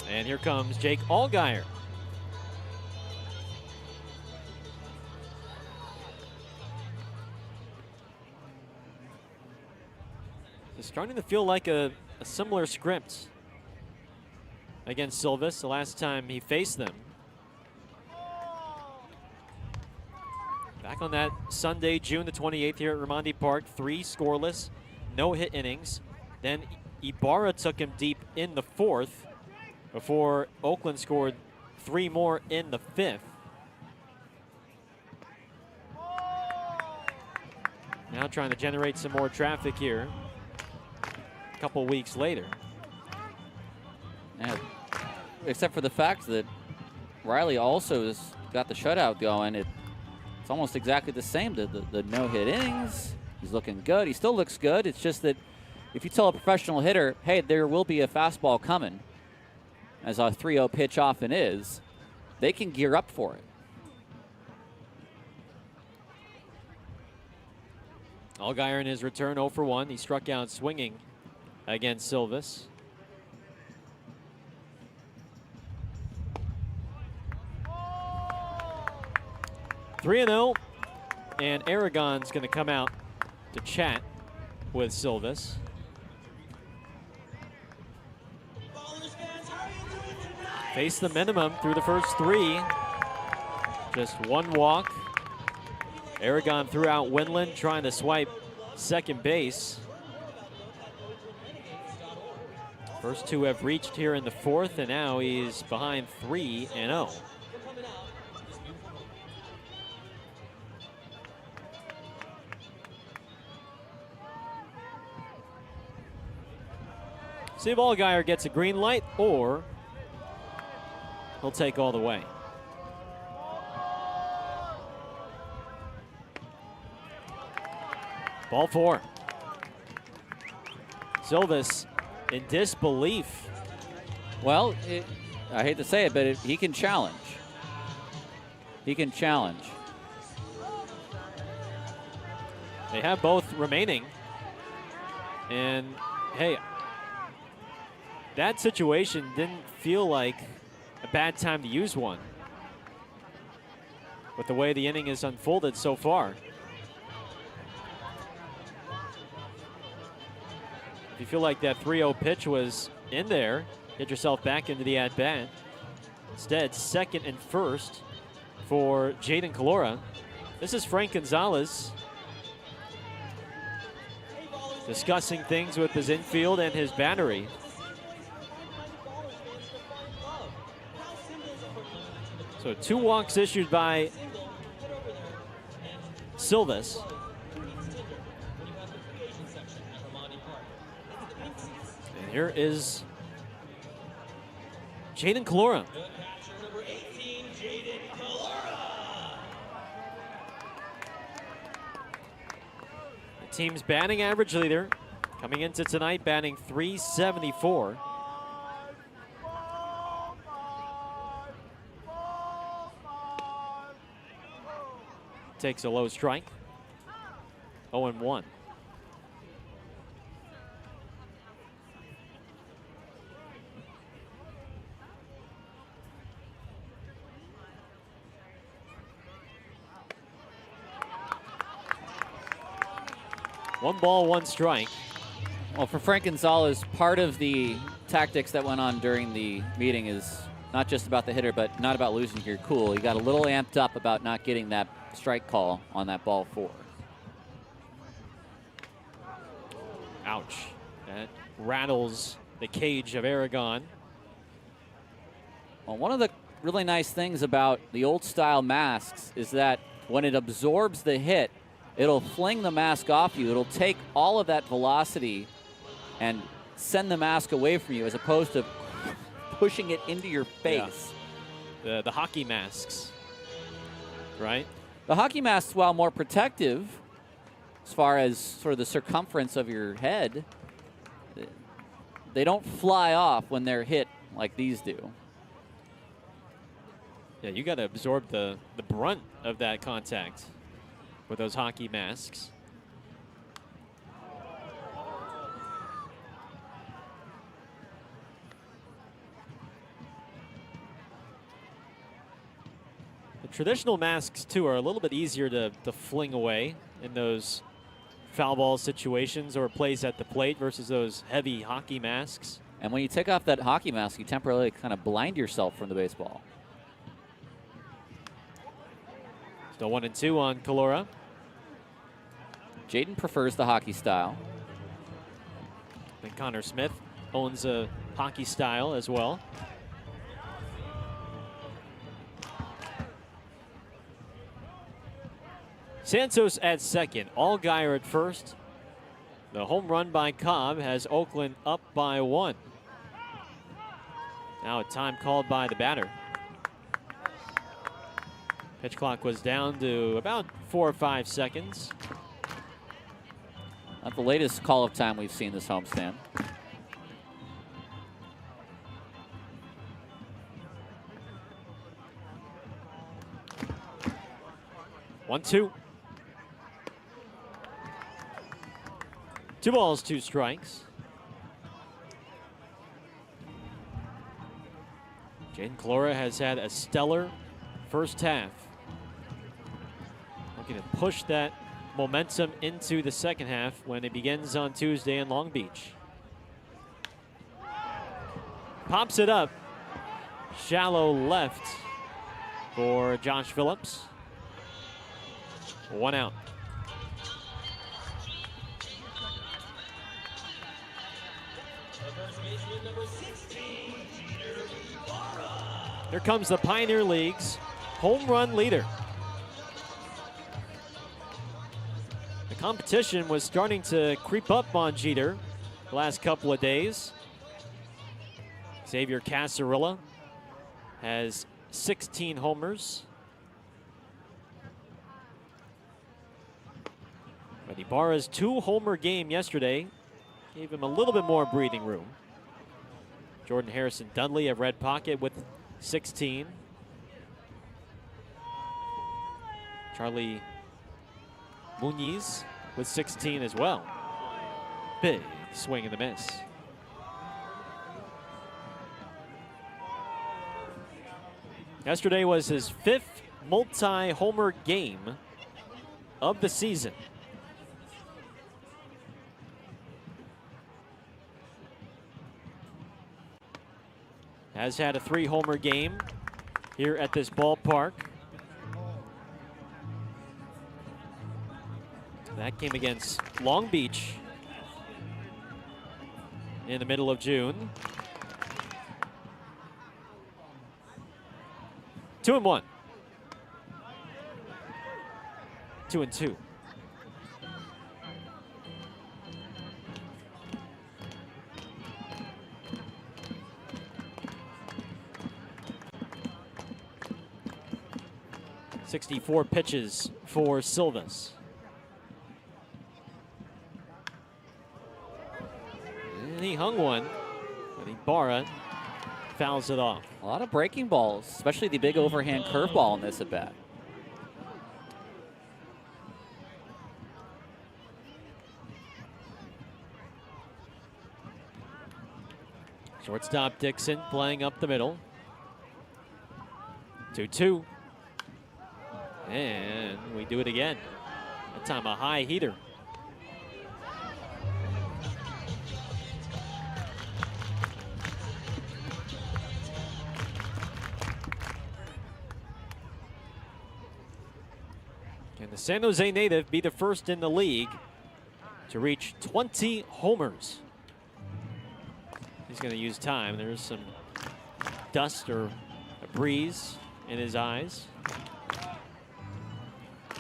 And here comes Jake Allgaier. It's starting to feel like a similar script against Silvis the last time he faced them. Back on that Sunday, June the 28th here at Raimondi Park, 3 scoreless, no hit innings. Then Ibarra took him deep in the 4th before Oakland scored 3 more in the 5th. Now trying to generate some more traffic here a couple weeks later. Yeah. Except for the fact that Riley also has got the shutout going. It's almost exactly the same. The no-hit innings, he's looking good. He still looks good. It's just that if you tell a professional hitter, hey, there will be a fastball coming, as a 3-0 pitch often is, they can gear up for it. Allgaier in his return 0 for 1. He struck out swinging against Silvis. Three and 0, and Aragon's going to come out to chat with Silvis. Faced the minimum through the first 3. Just 1 walk. Aragon threw out Winland, trying to swipe second base. First 2 have reached here in the 4th, and now he's behind 3-0. See if Allgaier gets a green light, or he'll take all the way. Ball 4. Silvis in disbelief. Well, I hate to say it, but he can challenge. He can challenge. They have both remaining. And, hey, that situation didn't feel like a bad time to use one with the way the inning has unfolded so far. If you feel like that 3-0 pitch was in there, get yourself back into the at-bat. Instead, second and first for Jaden Calora. This is Frank Gonzalez discussing things with his infield and his battery. So 2 walks issued by Silvis. And here is Jaden Calora. The team's batting average leader coming into tonight, batting .374. Takes a low strike. 0-1. One ball, 1 strike. Well, for Frank Gonzalez, part of the tactics that went on during the meeting is not just about the hitter, but not about losing your cool. He got a little amped up about not getting that strike call on that ball 4. Ouch. That rattles the cage of Aragon. Well, one of the really nice things about the old style masks is that when it absorbs the hit, it'll fling the mask off you. It'll take all of that velocity and send the mask away from you, as opposed to pushing it into your face. Yeah. The hockey masks, right? The hockey masks, while more protective as far as sort of the circumference of your head, they don't fly off when they're hit like these do. Yeah, you got to absorb the brunt of that contact with those hockey masks. The traditional masks, too, are a little bit easier to fling away in those foul ball situations or plays at the plate versus those heavy hockey masks. And when you take off that hockey mask, you temporarily kind of blind yourself from the baseball. Still 1-2 on Kalora. Jaden prefers the hockey style. And Connor Smith owns a hockey style as well. Santos at second, Allgaier at first. The home run by Cobb has Oakland up by 1. Now a time called by the batter. Pitch clock was down to about 4 or 5 seconds. Not the latest call of time we've seen this homestand. One, two. 2 balls, 2 strikes. Jaden Kalora has had a stellar first half. Looking to push that momentum into the second half when it begins on Tuesday in Long Beach. Pops it up. Shallow left for Josh Phillips. 1 out. Here comes the Pioneer League's home run leader. The competition was starting to creep up on Jeter the last couple of days. Xavier Casarilla has 16 homers. But Ibarra's 2-homer game yesterday gave him a little bit more breathing room. Jordan Harrison Dudley of Red Pocket with 16. Charlie Muniz with 16 as well. Big swing and a miss. Yesterday was his 5th multi-homer game of the season. Has had a 3-homer game here at this ballpark. That came against Long Beach in the middle of June. 2-1. 2-2. .64 pitches for Silvas. And he hung one, but Ibarra fouls it off. A lot of breaking balls, especially the big overhand curveball in this at bat. Shortstop Dixon playing up the middle. 2-2. And we do it again. That time a high heater. Can the San Jose native be the first in the league to reach 20 homers? He's going to use time. There's some dust or a breeze in his eyes.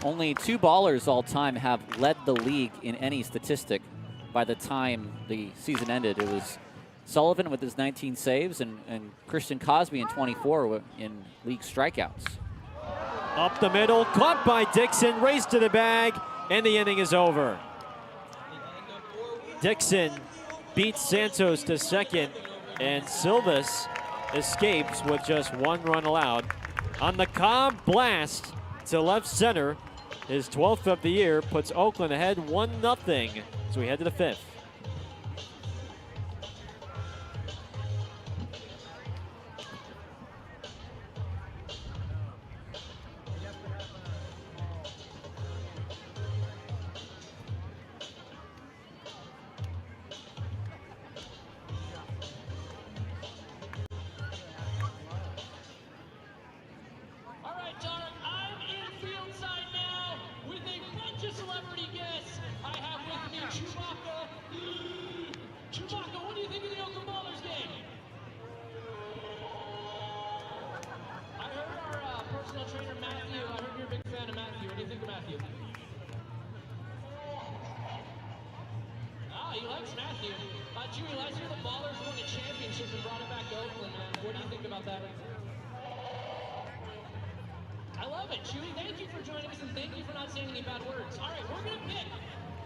Only 2 ballers all time have led the league in any statistic by the time the season ended. It was Sullivan with his 19 saves and Christian Cosby in 24 in league strikeouts. Up the middle, caught by Dixon, race to the bag, and the inning is over. Dixon beats Santos to second, and Silvas escapes with just 1 run allowed. On the Cobb blast to left center, his 12th of the year puts Oakland ahead 1-0 as we head to the 5th. Matthew? Ah, he likes Matthew. Chewy, last year the Ballers won the championship and brought it back to Oakland, man. What do you think about that? I love it. Chewy, thank you for joining us and thank you for not saying any bad words. All right, we're going to pick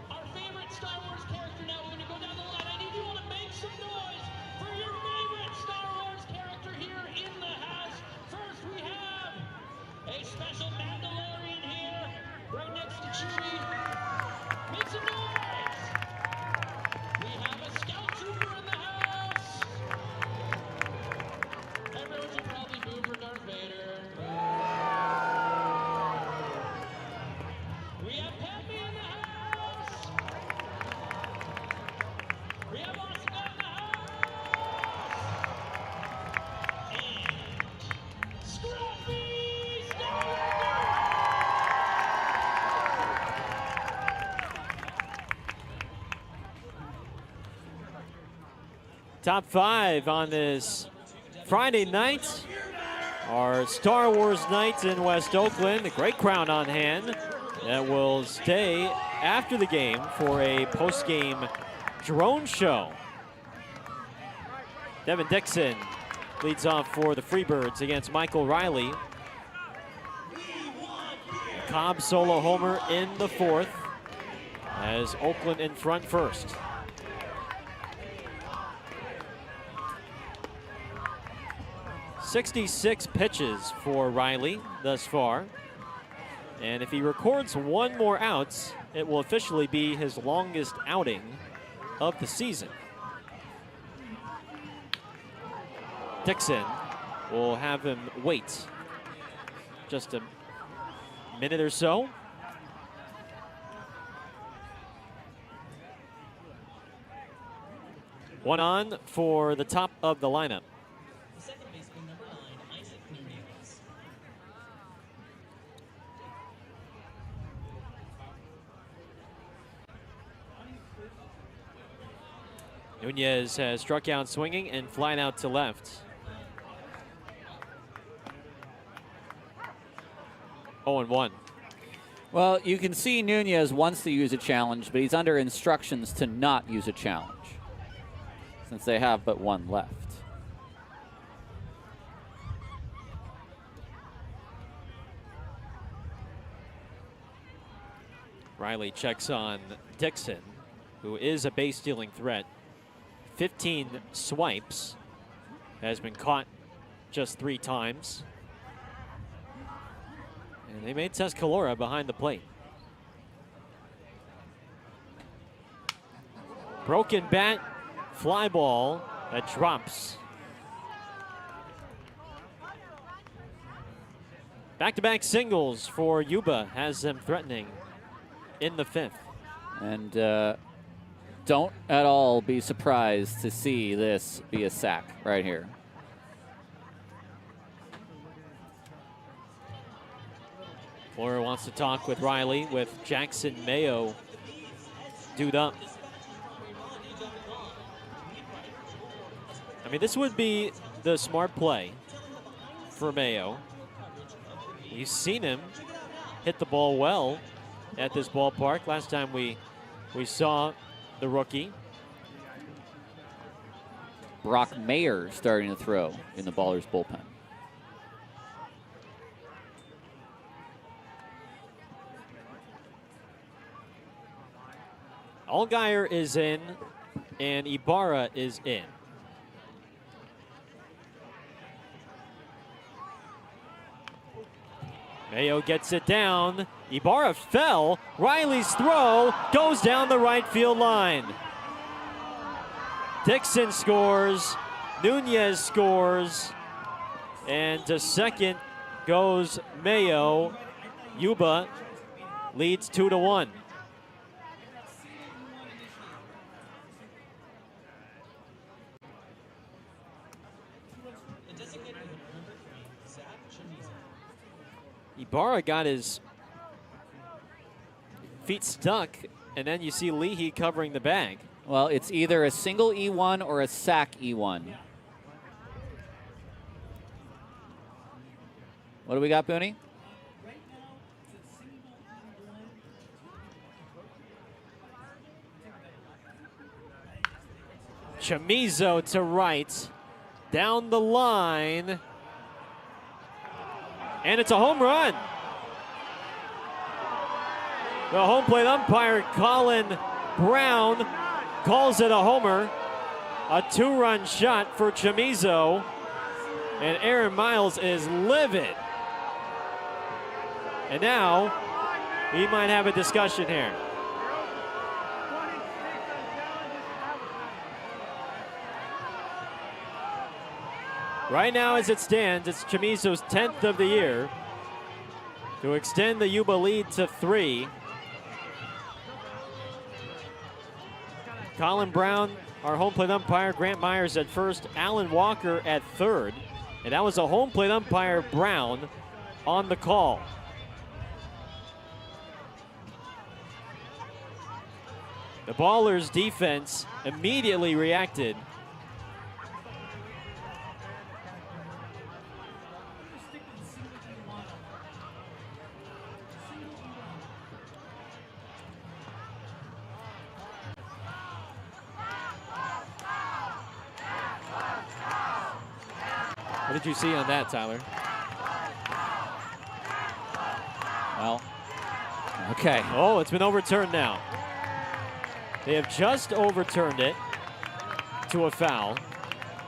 our favorite Star Wars character now. We're going to go down the line. I need you all to make some noise for your favorite Star Wars character here in the house. First, we have a special Mandalorian here, right next to Chewy. Make some noise! We have a Scout Trooper in the house. Everyone should probably boo for Darth Vader. We have Peppy in the house. We have Oscar in the house. And Scruffy Skywalker. Top 5 on this Friday night. Our Star Wars night in West Oakland. A great crowd on hand that will stay after the game for a post-game drone show. Devin Dixon leads off for the Freebirds against Michael Riley. Cobb solo homer in the 4th as Oakland in front first. .66 pitches for Riley thus far. And if he records one more outs, it will officially be his longest outing of the season. Dixon will have him wait just a minute or so. One on for the top of the lineup. Nunez has struck out swinging and flying out to left. 0-1. Well, you can see Nunez wants to use a challenge, but he's under instructions to not use a challenge since they have but one left. Riley checks on Dixon, who is a base-stealing threat. 15 swipes, has been caught just 3 times. And they made Tuscalora behind the plate. Broken bat, fly ball that drops. Back-to-back singles for Yuba has them threatening in the 5th. And don't at all be surprised to see this be a sack right here. Flora wants to talk with Riley with Jackson Mayo dude up. I mean, this would be the smart play for Mayo. You've seen him hit the ball well at this ballpark. Last time we saw the rookie. Brock Mayer starting to throw in the Ballers bullpen. Allgaier is in, and Ibarra is in. Mayo gets it down. Ibarra fell. Riley's throw goes down the right field line. Dixon scores. Nunez scores. And to second goes Mayo. Yuba leads 2-1. Ibarra got his feet stuck, and then you see Leahy covering the bag. Well, it's either a single E1 or a sack E1. What do we got, Booney? Chamizo to right, down the line, and it's a home run. The home plate umpire, Colin Brown, calls it a homer. A 2-run shot for Chamizo, and Aaron Miles is livid. And now he might have a discussion here. Right now, as it stands, it's Chamizo's 10th of the year to extend the Yuba lead to 3. Colin Brown, our home plate umpire, Grant Myers at first, Alan Walker at third. And that was a home plate umpire, Brown, on the call. The Ballers' defense immediately reacted. What did you see on that, Tyler? Well, okay. Oh, it's been overturned now. They have just overturned it to a foul.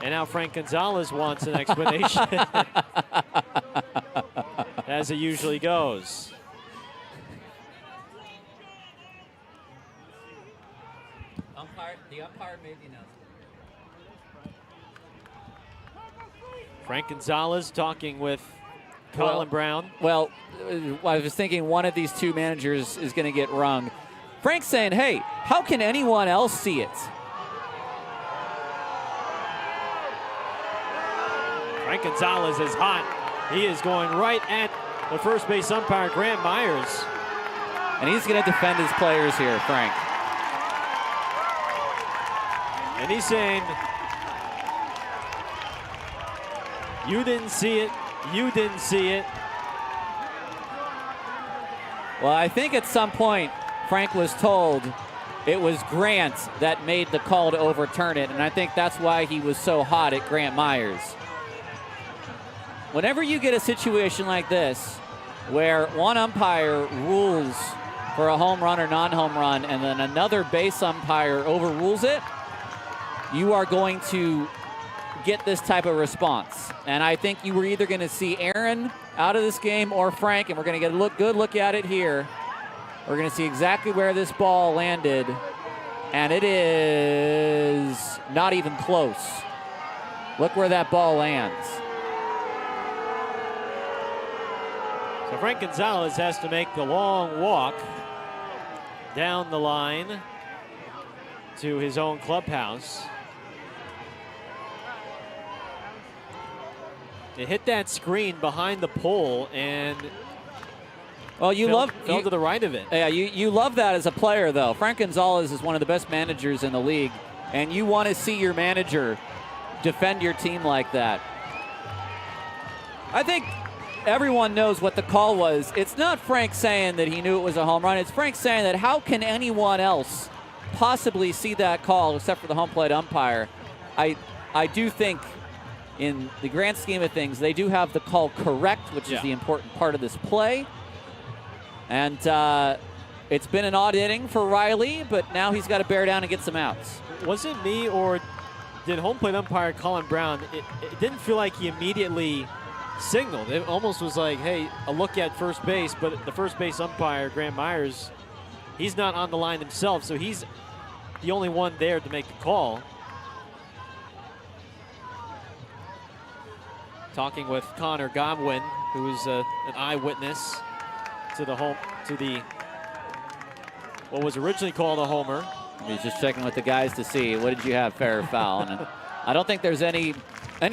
And now Frank Gonzalez wants an explanation, as it usually goes. The umpire made the announcement. Frank Gonzalez talking with Colin Brown. Well, I was thinking one of these two managers is going to get rung. Frank's saying, hey, how can anyone else see it? Frank Gonzalez is hot. He is going right at the first base umpire, Grant Myers. And he's going to defend his players here, Frank. And he's saying, you didn't see it, you didn't see it. Well, I think at some point, Frank was told it was Grant that made the call to overturn it, and I think that's why he was so hot at Grant Myers. Whenever you get a situation like this, where one umpire rules for a home run or non-home run, and then another base umpire overrules it, you are going to get this type of response. And I think you were either going to see Aaron out of this game or Frank, and we're going to get a good look at it here. We're going to see exactly where this ball landed, and it is not even close. Look where that ball lands. So Frank Gonzalez has to make the long walk down the line to his own clubhouse. It hit that screen behind the pole and well, fell to the right of it. Yeah, you love that as a player, though. Frank Gonzalez is one of the best managers in the league, and you want to see your manager defend your team like that. I think everyone knows what the call was. It's not Frank saying that he knew it was a home run. It's Frank saying that how can anyone else possibly see that call except for the home plate umpire? I do think in the grand scheme of things, they do have the call correct, which is the important part of this play. And it's been an odd inning for Riley, but now he's got to bear down and get some outs. Was it me, or did home plate umpire Colin Brown, it didn't feel like he immediately signaled. It almost was like, hey, a look at first base, but the first base umpire, Grant Myers, he's not on the line himself, so he's the only one there to make the call. Talking with Connor Godwin, who's an eyewitness to what was originally called a homer. He's just checking with the guys to see, what did you have, fair or foul? And I don't think there's any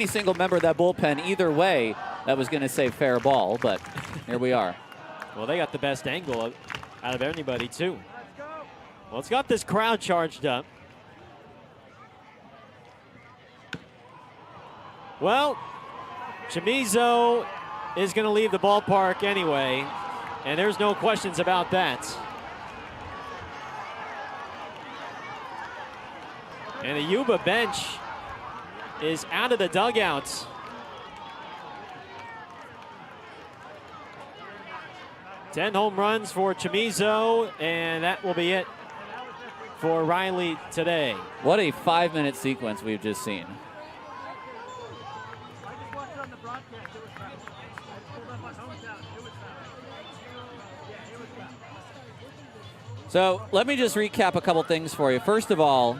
single member of that bullpen either way that was going to say fair ball, but here we are. Well, they got the best angle out of anybody, too. Well, it's got this crowd charged up. Well, Chamizo is going to leave the ballpark anyway, and there's no questions about that. And the Yuba bench is out of the dugouts. Ten home runs for Chamizo, and that will be it for Riley today. What a 5-minute sequence we've just seen. So let me just recap a couple things for you. First of all,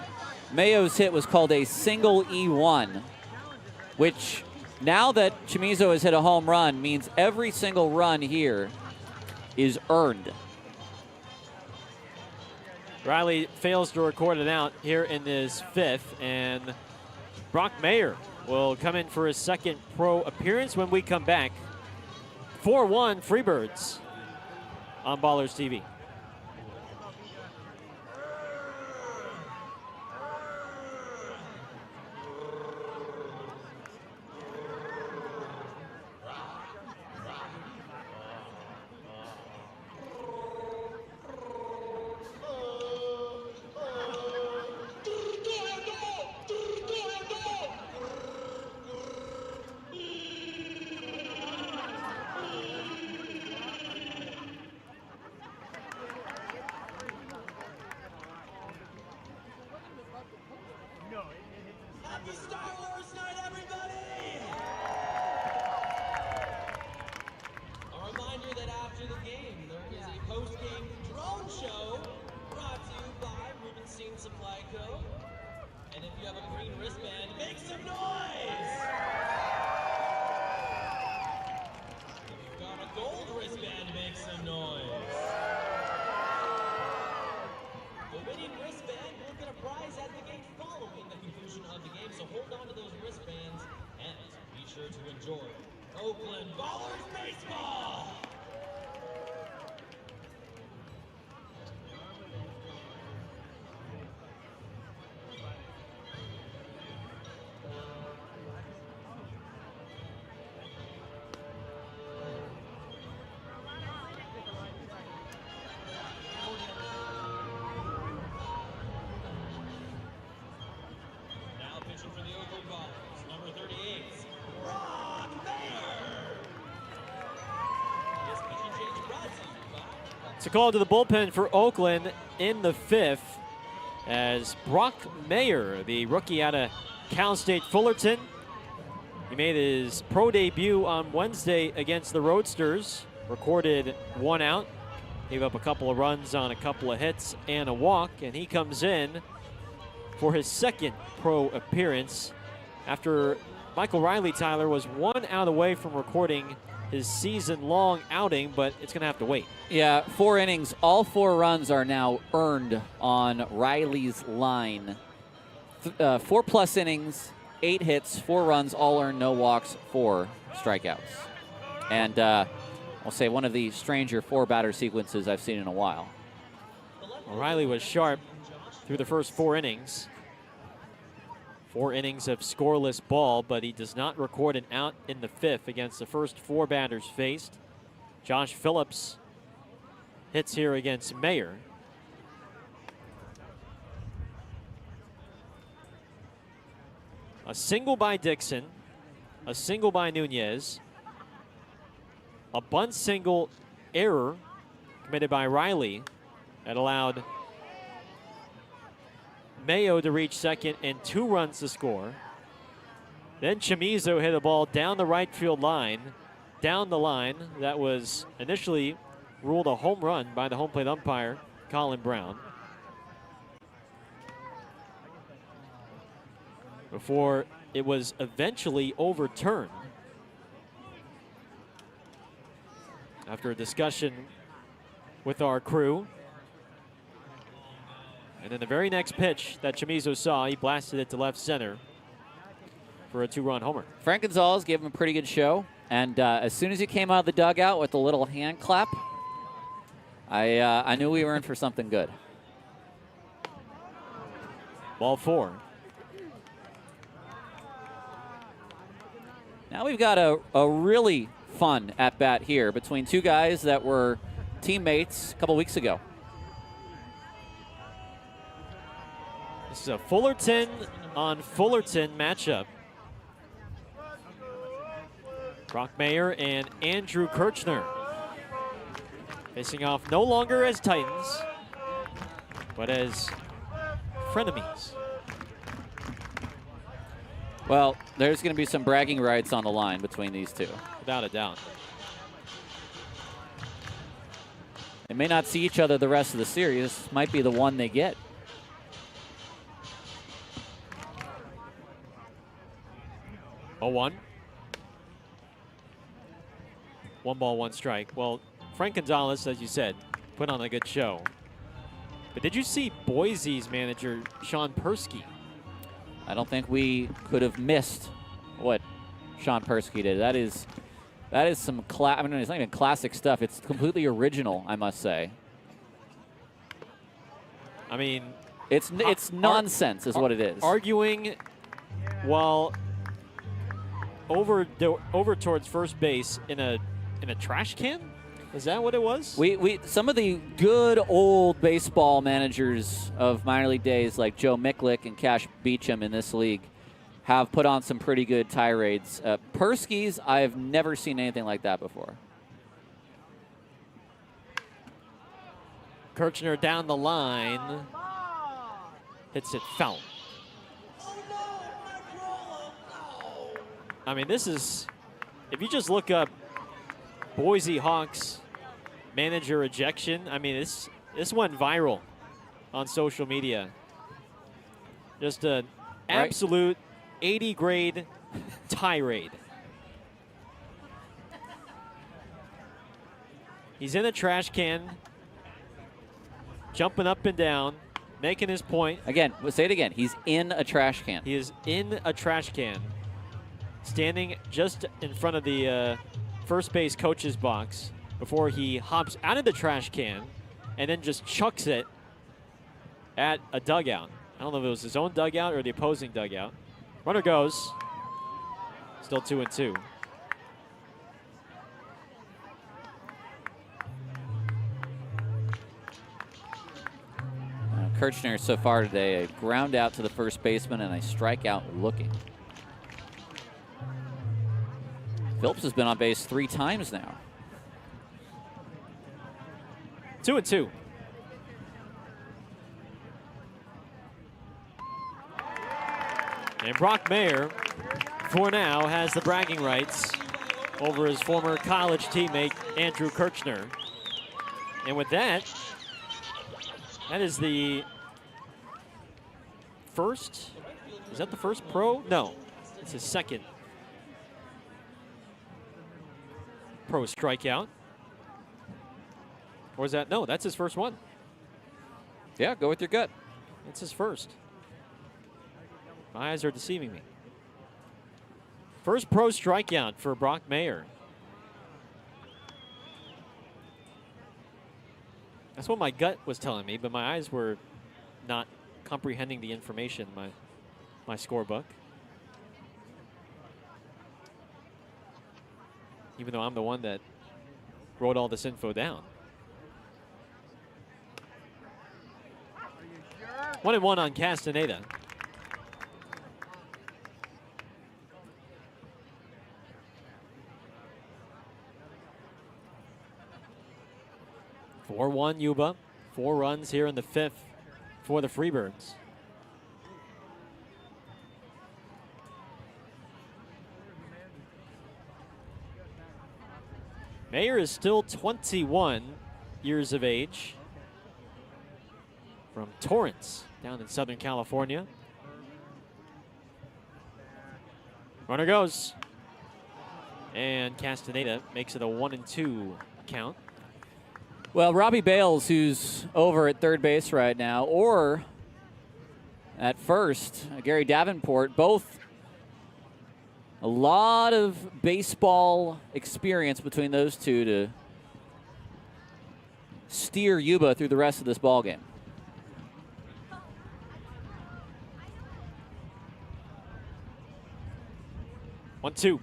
Mayo's hit was called a single E1, which now that Chamizo has hit a home run means every single run here is earned. Riley fails to record it out here in his fifth, and Brock Mayer will come in for his second pro appearance when we come back. 4-1 Freebirds on Ballers TV. Happy Star Wars night, everybody! A reminder that after the game, there is a post-game drone show brought to you by Rubenstein Supply Co. And if you have a green wristband, make some noise! If you've got a gold wristband, make some noise. The winning wristband will get a prize at the gate following the conclusion of the game, so hold on to those wristbands and be sure to enjoy Oakland Ballers Baseball! Now pitching for the Oakland Ballers, number 38, Brock Mayer. This pitching change brought to you by... It's a call to the bullpen for Oakland in the fifth as Brock Mayer, the rookie out of Cal State Fullerton. He made his pro debut on Wednesday against the Roadsters, recorded 1 out, gave up a couple of runs on a couple of hits and a walk, and he comes in for his second pro appearance after Michael Riley, Tyler, was 1 out away from recording his season-long outing, but it's going to have to wait. Yeah, 4 innings. All 4 runs are now earned on Riley's line. 4+ innings, 8 hits, 4 runs, all earned, no walks, 4 strikeouts. And I'll say one of the stranger 4-batter sequences I've seen in a while. Well, Riley was sharp through the first 4 innings. 4 innings of scoreless ball, but he does not record an out in the fifth against the first 4 batters faced. Josh Phillips hits here against Mayer. A single by Dixon, a single by Nunez, a bunt single error committed by Riley that allowed Mayo to reach second and 2 runs to score. Then Chamizo hit a ball down the right field line, down the line. That was initially ruled a home run by the home plate umpire, Colin Brown. Before it was eventually overturned after a discussion with our crew. And then the very next pitch that Chamizo saw, he blasted it to left center for a 2-run homer. Frank Gonzalez gave him a pretty good show. And as soon as he came out of the dugout with a little hand clap, I knew we were in for something good. Ball 4. Now we've got a really fun at-bat here between 2 guys that were teammates a couple weeks ago. This It's a Fullerton on Fullerton matchup. Brock Mayer and Andrew Kirchner facing off no longer as Titans, but as frenemies. Well, there's going to be some bragging rights on the line between these two. Without a doubt. They may not see each other the rest of the series. This might be the one they get. Oh, 1. 1 ball, 1 strike. Well, Frank Gonzalez, as you said, put on a good show. But did you see Boise's manager, Sean Persky? I don't think we could have missed what Sean Persky did. That is some I mean, it's not even classic stuff. It's completely original, I must say. I mean, it's nonsense, is what it is. Arguing while over towards first base in a trash can. Is that what it was? We some of the good old baseball managers of minor league days, like Joe Miklick and Cash Beecham in this league, have put on some pretty good tirades. Persky's, I've never seen anything like that before. Kirchner down the line. Hits it foul. I mean, this is, if you just look up Boise Hawks manager ejection, I mean, this went viral on social media. Just an absolute 80 grade tirade. He's in a trash can, jumping up and down, making his point. Again, we'll say it again. He's in a trash can. He is in a trash can, standing just in front of the first base coach's box before he hops out of the trash can and then just chucks it at a dugout. I don't know if it was his own dugout or the opposing dugout. Runner goes. Still 2-2. Kirchner so far today, a ground out to the first baseman and a strikeout looking. Phillips has been on base 3 times now. 2-2. And Brock Mayer, for now, has the bragging rights over his former college teammate, Andrew Kirchner. And with that, that is the first, is that the first pro? No, it's his second pro strikeout. Or is that, no, that's his first one. Yeah, go with your gut. It's his first. My eyes are deceiving me. First pro strikeout for Brock Mayer. That's what my gut was telling me, but my eyes were not comprehending the information in my scorebook. Even though I'm the one that wrote all this info down. 1-1 on Castaneda. (4-1) Yuba. 4 runs here in the 5th for the Freebirds. Mayer is still 21 years of age, from Torrance down in Southern California. Runner goes. And Castaneda makes it a 1-2 count. Well, Robbie Bales, who's over at third base right now, or at first, Gary Davenport, both a lot of baseball experience between those two to steer Yuba through the rest of this ballgame. One, 2.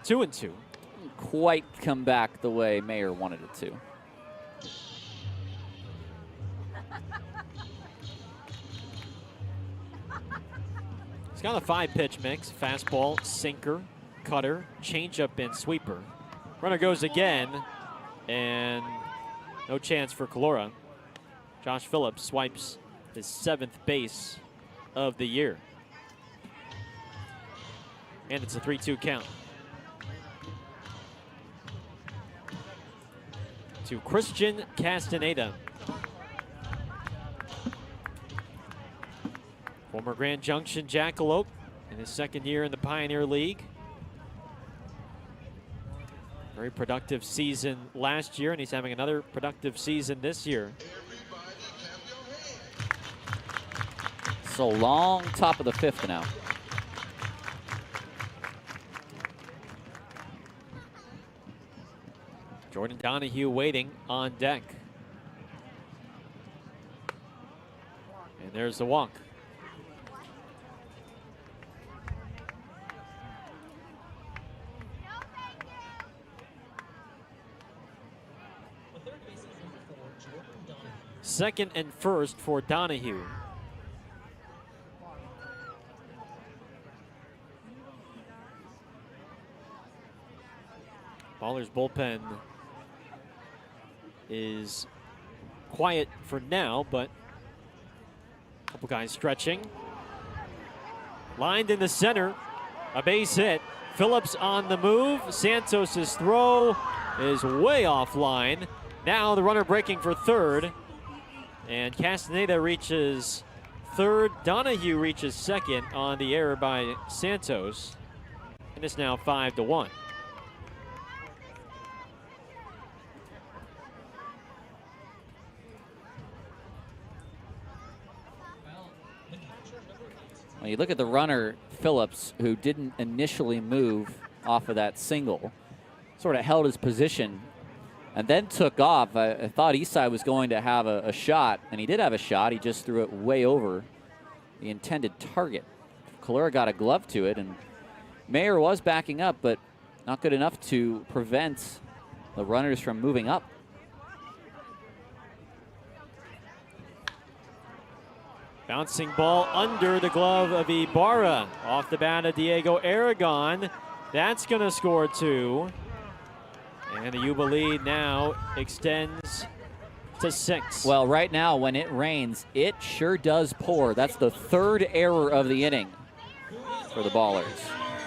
2-2. Quite come back the way Mayer wanted it to. It's got a 5-pitch mix: fastball, sinker, cutter, changeup, and sweeper. Runner goes again, and no chance for Calora. Josh Phillips swipes his 7th base of the year. And it's a 3-2 count. To Christian Castaneda. Former Grand Junction Jackalope in his 2nd year in the Pioneer League. Very productive season last year, and he's having another productive season this year. So long top of the 5th now. Jordan Donahue waiting on deck. And there's the walk. Second and first for Donahue. Baller's bullpen is quiet for now, but a couple guys stretching. Lined in the center, a base hit. Phillips on the move. Santos' throw is way offline. Now the runner breaking for third. And Castaneda reaches third. Donahue reaches second on the error by Santos. And it's now 5-1. Well, you look at the runner, Phillips, who didn't initially move off of that single, sort of held his position and then took off. I thought Eastside was going to have a shot, and he did have a shot. He just threw it way over the intended target. Calora got a glove to it, and Mayer was backing up, but not good enough to prevent the runners from moving up. Bouncing ball under the glove of Ibarra. Off the bat of Diego Aragon. That's going to score 2. And the Yuba lead now extends to 6. Well, right now, when it rains, it sure does pour. That's the 3rd error of the inning for the Ballers.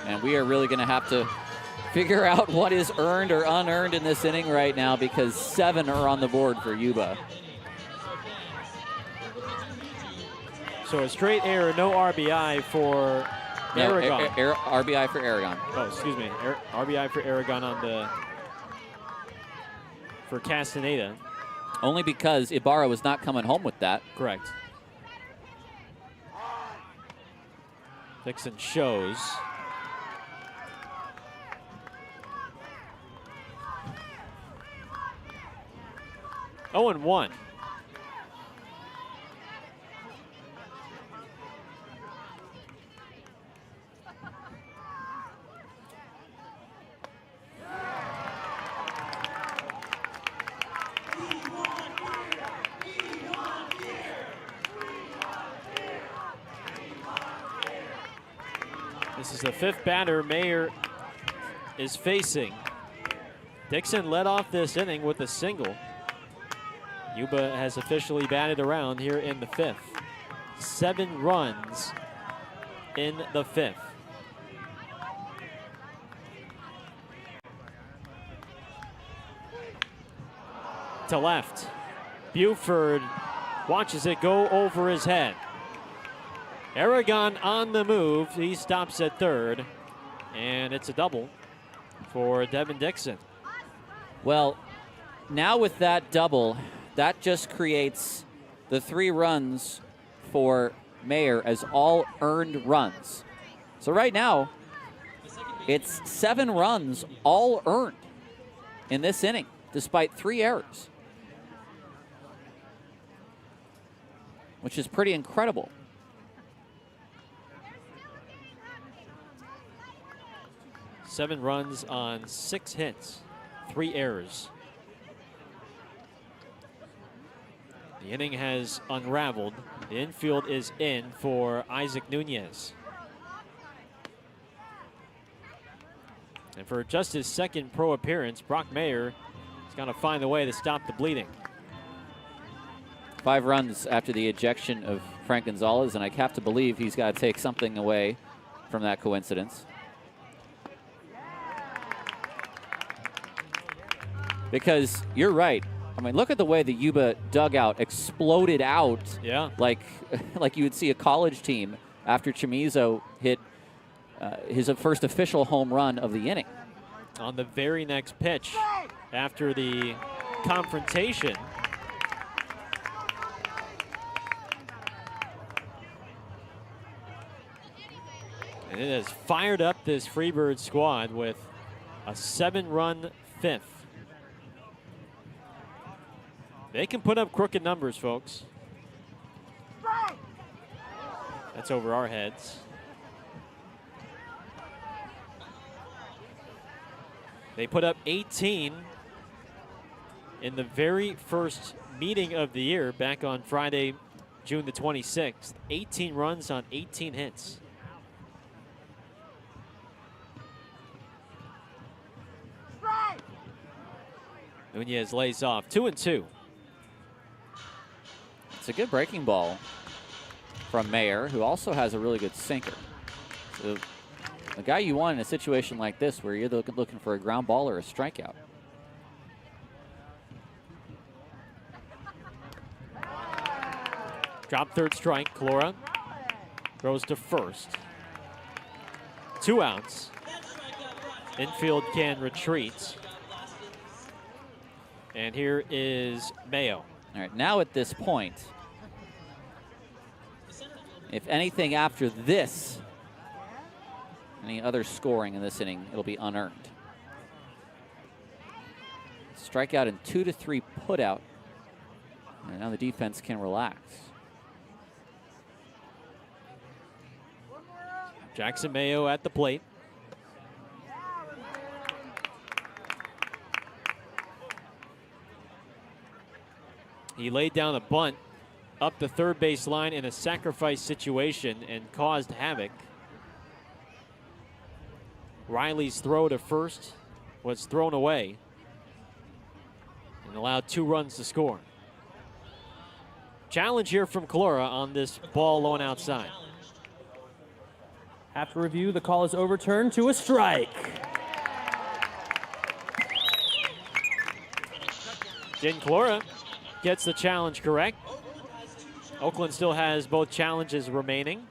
And we are really going to have to figure out what is earned or unearned in this inning right now, because 7 are on the board for Yuba. So a straight error, no RBI for Aragon. RBI for Aragon. Oh, excuse me. RBI for Aragon on the for Castaneda. Only because Ibarra was not coming home with that. Correct. Dixon shows. Oh, and 1. This is the 5th batter Mayer is facing. Dixon led off this inning with a single. Yuba has officially batted around here in the 5th. 7 runs in the 5th. To left. Buford watches it go over his head. Aragon on the move. He stops at third. And it's a double for Devin Dixon. Well, now with that double, that just creates the 3 runs for Mayer as all earned runs. So right now, it's 7 runs all earned in this inning, despite 3 errors, which is pretty incredible. Seven runs on 6 hits, 3 errors. The inning has unraveled. The infield is in for Isaac Nunez. And for just his second pro appearance, Brock Mayer is going to find a way to stop the bleeding. 5 runs after the ejection of Frank Gonzalez, and I have to believe he's got to take something away from that coincidence. Because you're right. I mean, look at the way the Yuba dugout exploded out. Yeah. Like you would see a college team after Chamizo hit his first official home run of the inning. On the very next pitch, after the confrontation, and it has fired up this Freebird squad with a 7-run fifth. They can put up crooked numbers, folks. That's over our heads. They put up 18 in the very first meeting of the year back on Friday, June the 26th. 18 runs on 18 hits. Nunez lays off, 2-2. It's a good breaking ball from Mayer, who also has a really good sinker. So the guy you want in a situation like this where you're looking for a ground ball or a strikeout. Drop third strike, Clora throws to first. 2 outs. Infield can retreat. And here is Mayo. All right, now at this point, if anything after this, any other scoring in this inning, it'll be unearned. Strikeout and 2 to 3 put out. And now the defense can relax. Jackson Mayo at the plate. He laid down a bunt up the third base line in a sacrifice situation and caused havoc. Riley's throw to first was thrown away and allowed 2 runs to score. Challenge here from Clora on this ball low and outside. After review, the call is overturned to a strike. Jen Clora gets the challenge correct. Oakland still has both challenges remaining.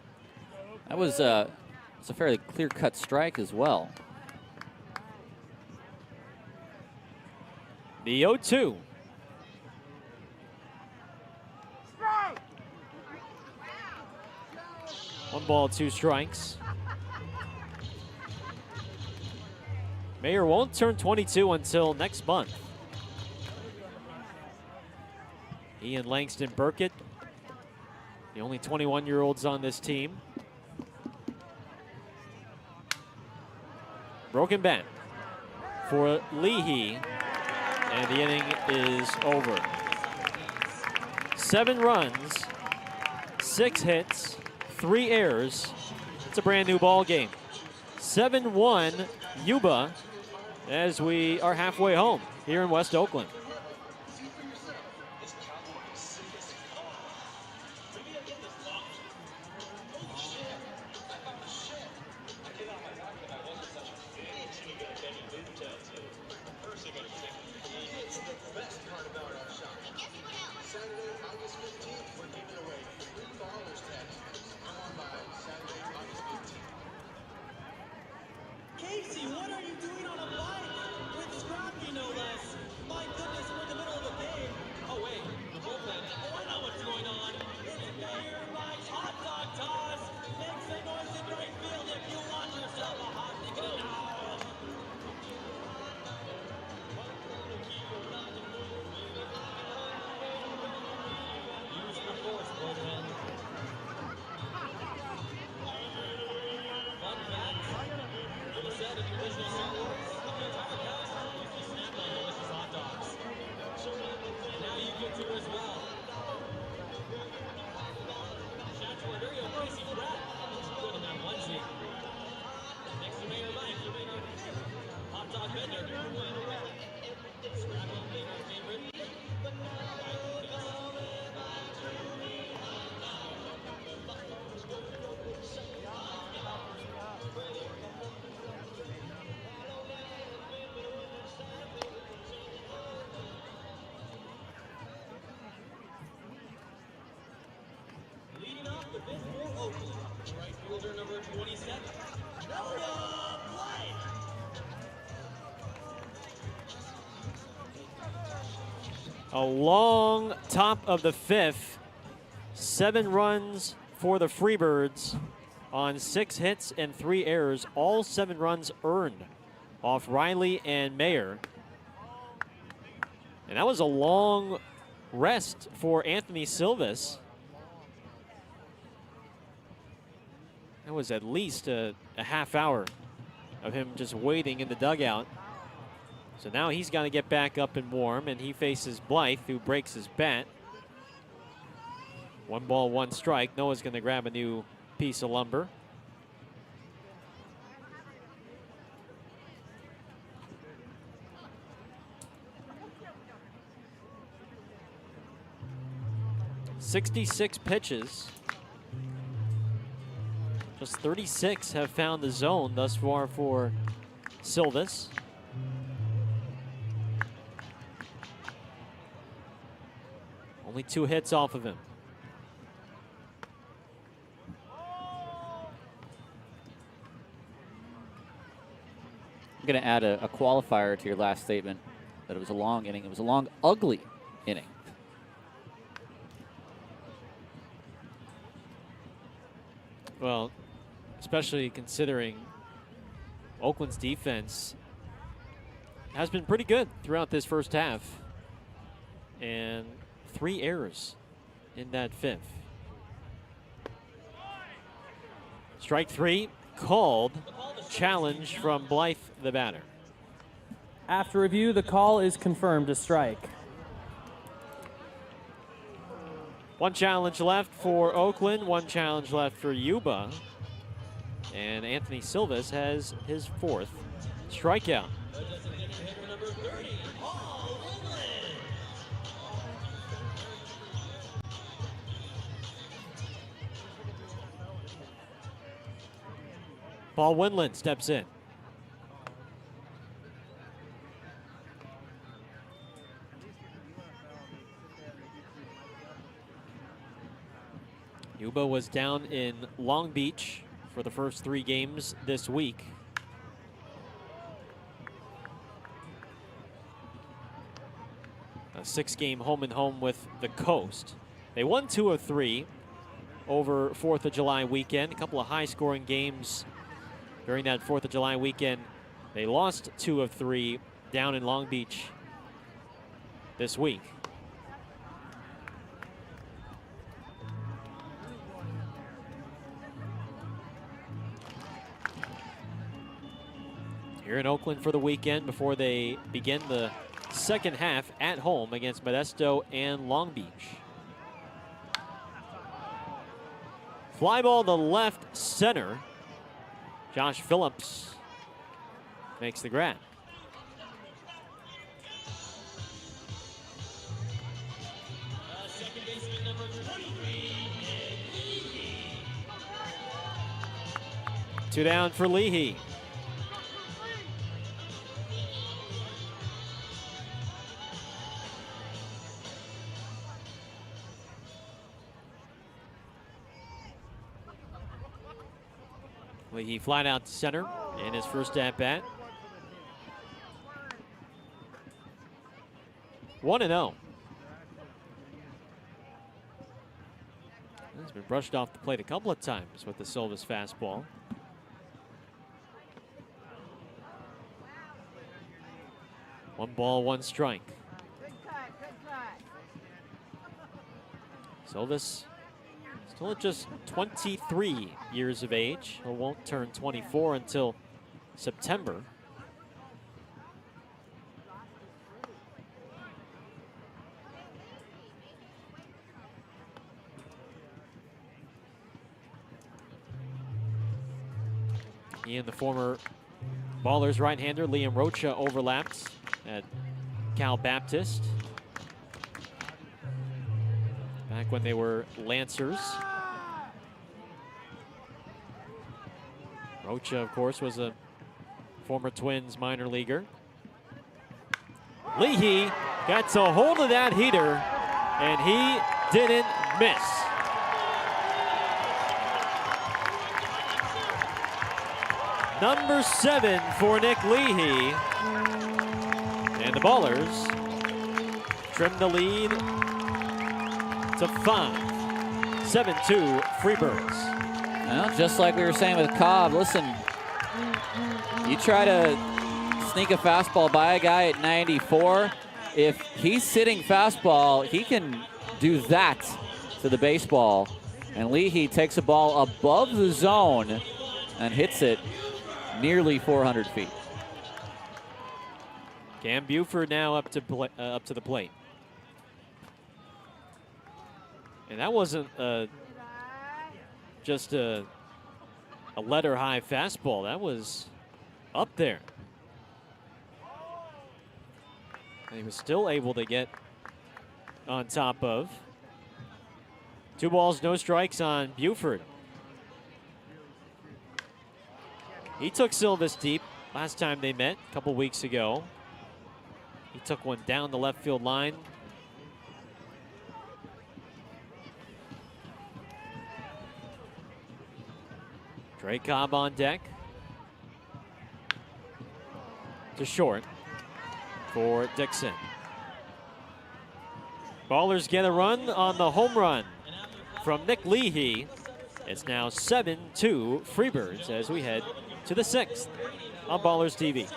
That was it's a fairly clear-cut strike as well. The 0-2. One ball, 2 strikes. Mayer won't turn 22 until next month. He and Langston Burkett, the only 21-year-olds on this team. Broken bat for Leahy, and the inning is over. 7 runs, 6 hits, 3 errors. It's a brand new ball game. 7-1 Yuba as we are halfway home here in West Oakland. Casey, what are you doing on a bike? With Scrappy, no less. My goodness, we're in the middle of a game. Oh, wait, the bullpen. I know what's going on. It's Mayor Mike's hot dog toss. Make some noise in right field if you want yourself a hot ticket now. Use the force, bullpen. Fun fact. It was said in the original Star Wars, the entire cast used to snack on delicious hot dogs. And now you get to as well. Shout to our very own Casey Pratt. Looks good in that onesie. Next to Mayor Mike, you may get 27, Noah Blythe. A long top of the fifth. 7 runs for the Freebirds on 6 hits and 3 errors. All 7 runs earned off Riley and Mayer. And that was a long rest for Anthony Silvis. That was at least a half hour of him just waiting in the dugout. So now he's got to get back up and warm, and he faces Blythe, who breaks his bat. 1 ball, 1 strike. Noah's going to grab a new piece of lumber. "66 pitches. Just 36 have found the zone thus far for Silvis. Only 2 hits off of him. I'm going to add a qualifier to your last statement that it was a long inning. It was a long, ugly inning. Well, especially considering Oakland's defense has been pretty good throughout this first half. And 3 errors in that 5th. Strike 3 called. Challenge from Blythe, the batter. After review, the call is confirmed a strike. 1 challenge left for Oakland, 1 challenge left for Yuba. And Anthony Silvis has his 4th strikeout. Paul Winland steps in. Yuba was down in Long Beach for the first 3 games this week. A 6-game home-and-home with the Coast. They won 2 of 3 over 4th of July weekend. A couple of high-scoring games during that 4th of July weekend. They lost 2 of 3 down in Long Beach this week. Here in Oakland for the weekend before they begin the second half at home against Modesto and Long Beach. Fly ball to left center. Josh Phillips makes the grab. Second baseman number 23, 2 down for Leahy. Leahy flied out to center in his first at bat. 1-0. He's been brushed off the plate a couple of times with the Silvis fastball. One ball, 1 strike. Silvis still at just 23 years of age. He won't turn 24 until September. He and the former Ballers right-hander Liam Rocha overlapped at Cal Baptist back when they were Lancers. Rocha, of course, was a former Twins minor leaguer. Leahy gets a hold of that heater, and he didn't miss. Number 7 for Nick Leahy. And the Ballers trim the lead to 5. 7-2 Freebirds. Well, just like we were saying with Cobb, listen, you try to sneak a fastball by a guy at 94, if he's sitting fastball, he can do that to the baseball. And Leahy takes a ball above the zone and hits it nearly 400 feet. Cam Buford now up to the plate. And that wasn't just a letter high fastball. That was up there. And he was still able to get on top of. 2 balls, no strikes on Buford. He took Silvis deep last time they met a couple weeks ago. He took one down the left field line. Trey Cobb on deck. To short for Dixon. Ballers get a run on the home run from Nick Leahy. It's now 7-2 Freebirds as we head to the 6th on Ballers TV.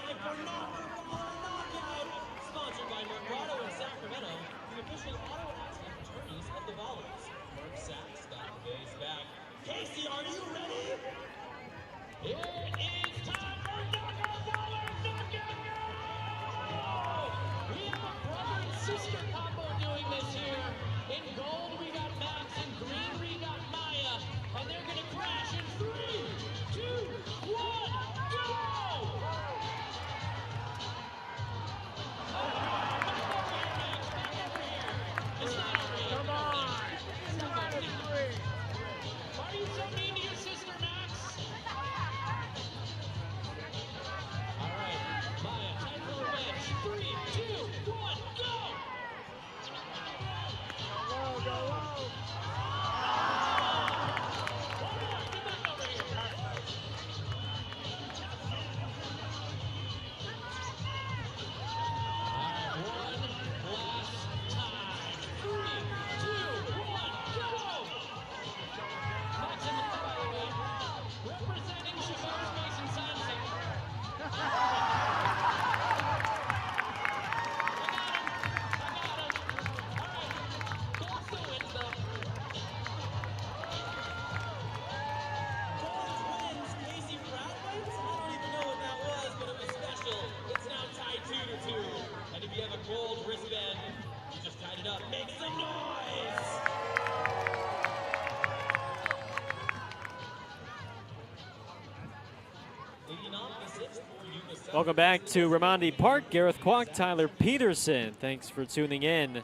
Welcome back to Raimondi Park. Gareth Kwok, Tyler Peterson. Thanks for tuning in.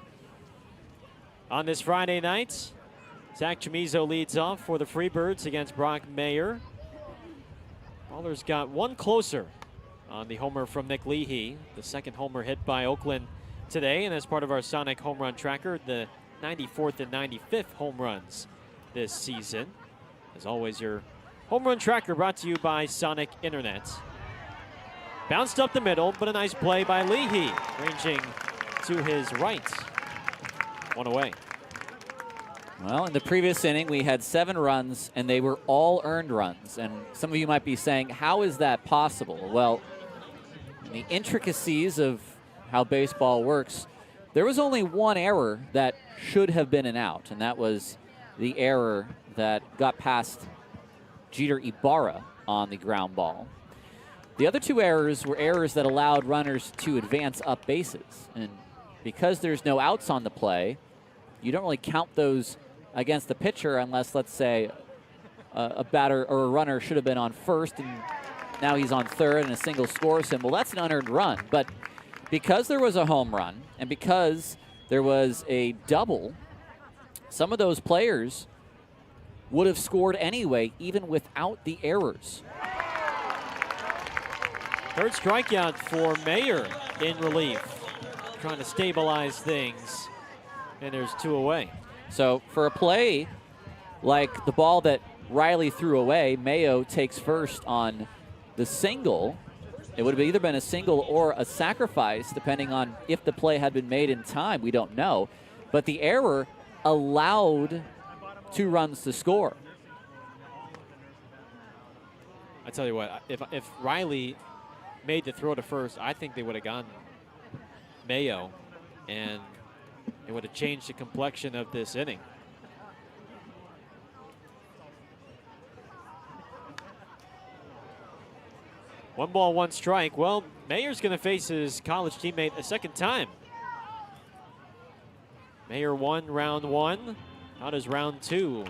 On this Friday night, Zach Chamizo leads off for the Freebirds against Brock Mayer. Ballers got one closer on the homer from Nick Leahy, the second homer hit by Oakland today, and as part of our Sonic home run tracker, the 94th and 95th home runs this season. As always, your home run tracker brought to you by Sonic Internet. Bounced up the middle, but a nice play by Leahy, ranging to his right. One away. Well, in the previous inning, we had 7 runs, and they were all earned runs. And some of you might be saying, how is that possible? Well, in the intricacies of how baseball works, there was only one error that should have been an out, and that was the error that got past Jeter Ibarra on the ground ball. The other 2 errors were errors that allowed runners to advance up bases. And because there's no outs on the play, you don't really count those against the pitcher unless, let's say, a batter or a runner should have been on first and now he's on third and a single scores him. Well, that's an unearned run. But because there was a home run and because there was a double, some of those players would have scored anyway, even without the errors. Third strikeout for Mayer in relief, trying to stabilize things, and there's 2 away. So for a play like the ball that Riley threw away, Mayo takes first on the single, it would have either been a single or a sacrifice, depending on if the play had been made in time. We don't know. But the error allowed 2 runs to score. I tell you what, if Riley made the throw to first, I think they would have gone Mayo, and it would have changed the complexion of this inning. One ball, one strike. Well, Mayer's going to face his college teammate a second time. Mayer won round 1. How does round 2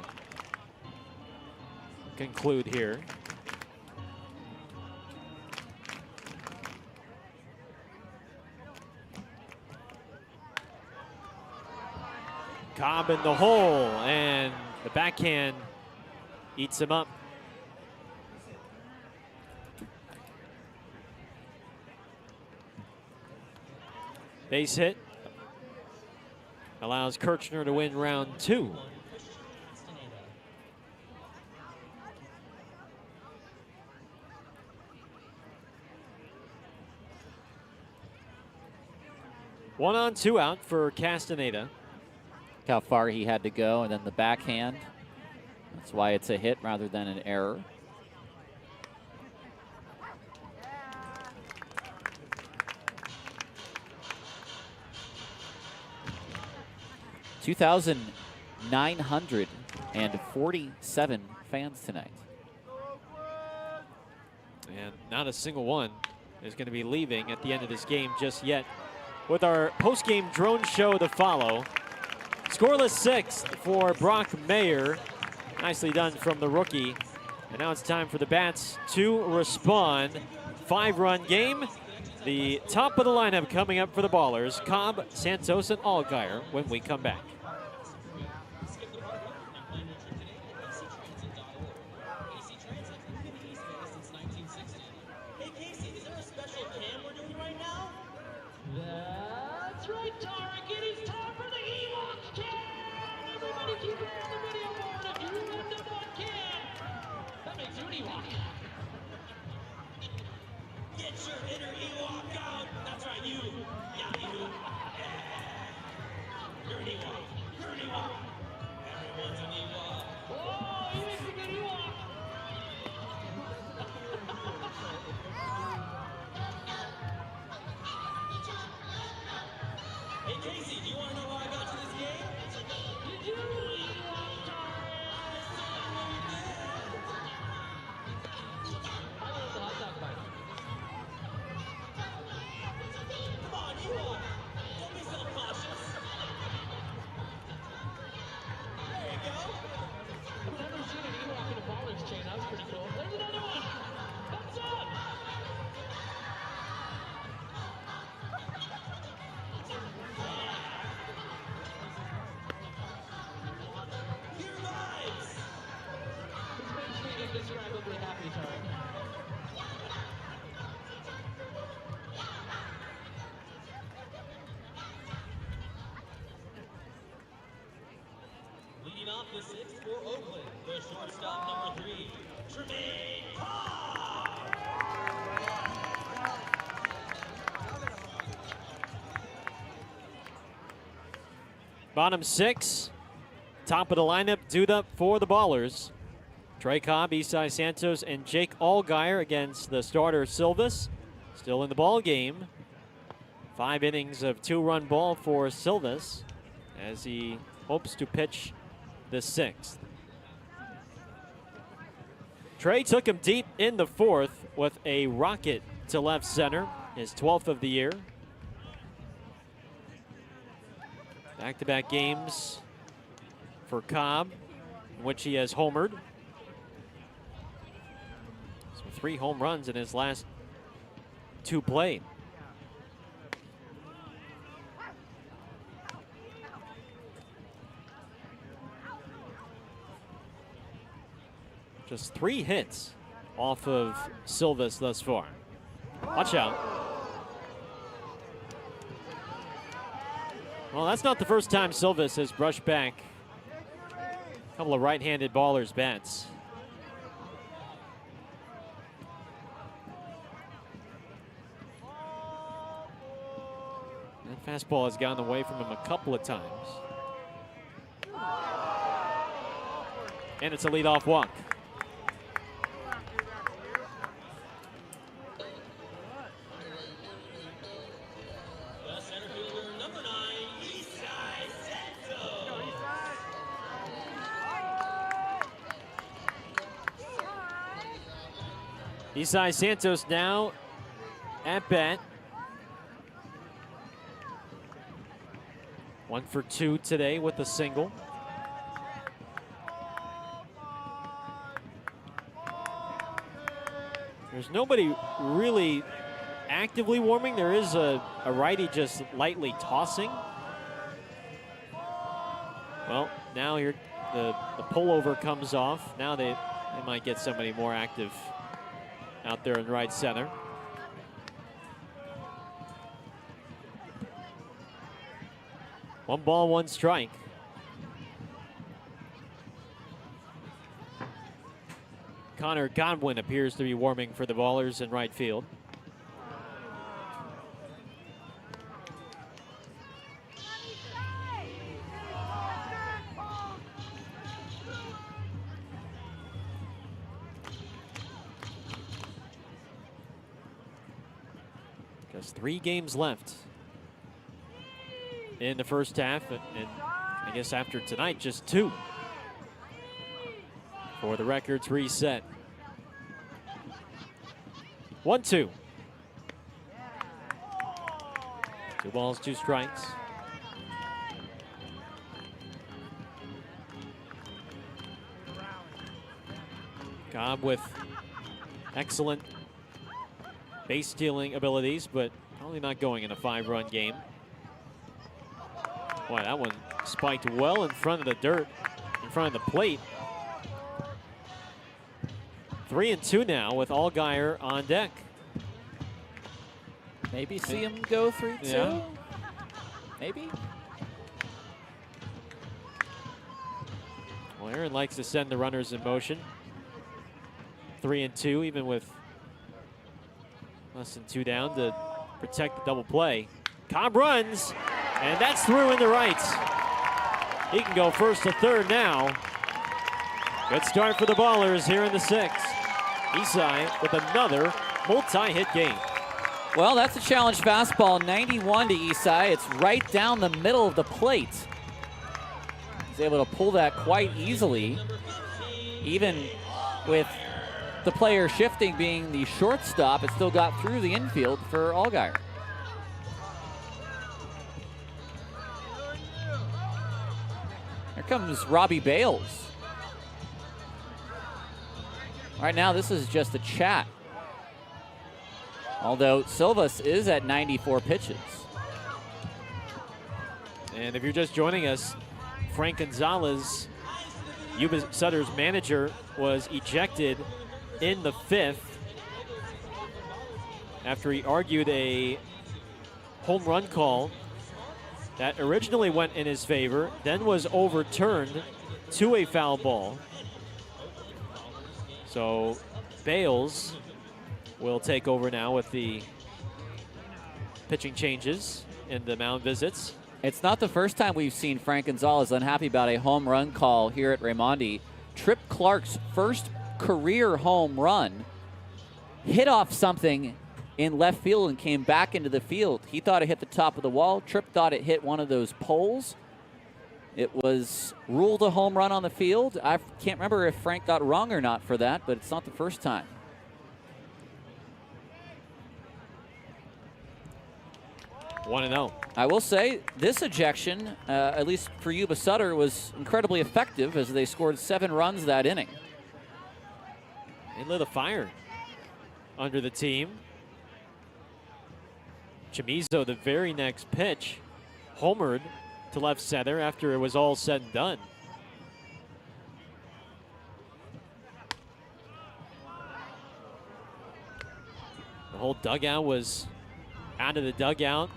conclude here? Cobb in the hole, and the backhand eats him up. Base hit allows Kirchner to win round 2. One on, 2 out for Castaneda. How far he had to go, and then the backhand. That's why it's a hit rather than an error. $2,947 fans tonight. And not a single one is going to be leaving at the end of this game just yet. With our post-game drone show to follow, scoreless 6 for Brock Mayer. Nicely done from the rookie. And now it's time for the bats to respond. 5-run game. The top of the lineup coming up for the Ballers: Cobb, Santos, and Allgaier when we come back. That's right, Tarek. It is time for the Ewok Can! Everybody keep it on the video board if you end up on Can. That makes you an Ewok. Get your inner Ewok out. That's right, you. Yeah, you. You're an Ewok. You're an Ewok. Everyone's an Ewok. Whoa, he makes a good Ewok. Hey Casey, do you want to know how I got to this game? Did you Ewok Tarek? I love the hot dog fight. Come on, Ewok. Don't be self-cautious. There you go. I've never seen an Ewok in a baller's chain. That was pretty cool. There's another one. Thumbs up. Here vibes. This makes me indescribably happy, Tarek. Leading off the 6th for Oakland, the shortstop number 3, Tremaine Cobb. Bottom 6, top of the lineup, dude up for the Ballers: Trey Cobb, Isai Santos, and Jake Allgaier against the starter Silvis. Still in the ball game. 5 innings of 2-run ball for Silvis as he hopes to pitch the 6th. Trey took him deep in the 4th with a rocket to left center, his 12th of the year. Back-to-back games for Cobb, in which he has homered. So 3 home runs in his last 2 played. Just 3 hits off of Silvis thus far. Watch out. Well, that's not the first time Silvis has brushed back a couple of right-handed Ballers bats. Fastball has gotten away from him a couple of times. And it's a leadoff walk. The center fielder, number 9, Isai Santos. Isai Santos now at bat. 1 for 2 today with a single. There's nobody really actively warming. There is a righty just lightly tossing. Well, now here the pullover comes off. Now they might get somebody more active out there in right center. One ball, one strike. Connor Godwin appears to be warming for the Ballers in right field. Just 3 games left in the first half, and I guess after tonight, just 2 for the records reset. 1-2. 2 balls, 2 strikes. Cobb with excellent base stealing abilities, but probably not going in a 5-run game. Boy, that one spiked well in front of the dirt, in front of the plate. 3-2 now with Allgaier on deck. Maybe see him go 3-2. Yeah. Maybe. Well, Aaron likes to send the runners in motion. 3-2, even with less than 2 down to protect the double play. Cobb runs, and that's through into right. He can go first to third now. Good start for the Ballers here in the 6th. Isai with another multi-hit game. Well, that's a challenge fastball, 91 to Isai. It's right down the middle of the plate. He's able to pull that quite easily, even with the player shifting being the shortstop. It still got through the infield for Allgaier. Here comes Robbie Bales. Right now, this is just a chat. Although Silvas is at 94 pitches. And if you're just joining us, Frank Gonzalez, Yuba Sutter's manager, was ejected in the 5th after he argued a home run call that originally went in his favor, then was overturned to a foul ball. So Bales will take over now with the pitching changes and the mound visits. It's not the first time we've seen Frank Gonzalez unhappy about a home run call here at Raimondi. Trip Clark's first career home run hit off something in left field and came back into the field. He thought it hit the top of the wall. Tripp thought it hit one of those poles. It was ruled a home run on the field. I can't remember if Frank got wrong or not for that, but it's not the first time. One and 0. I will say this ejection, at least for Yuba Sutter, was incredibly effective as they scored 7 runs that inning. They lit a fire under the team. Chamizo, the very next pitch, homered to left center after it was all said and done. The whole dugout was out of the dugout.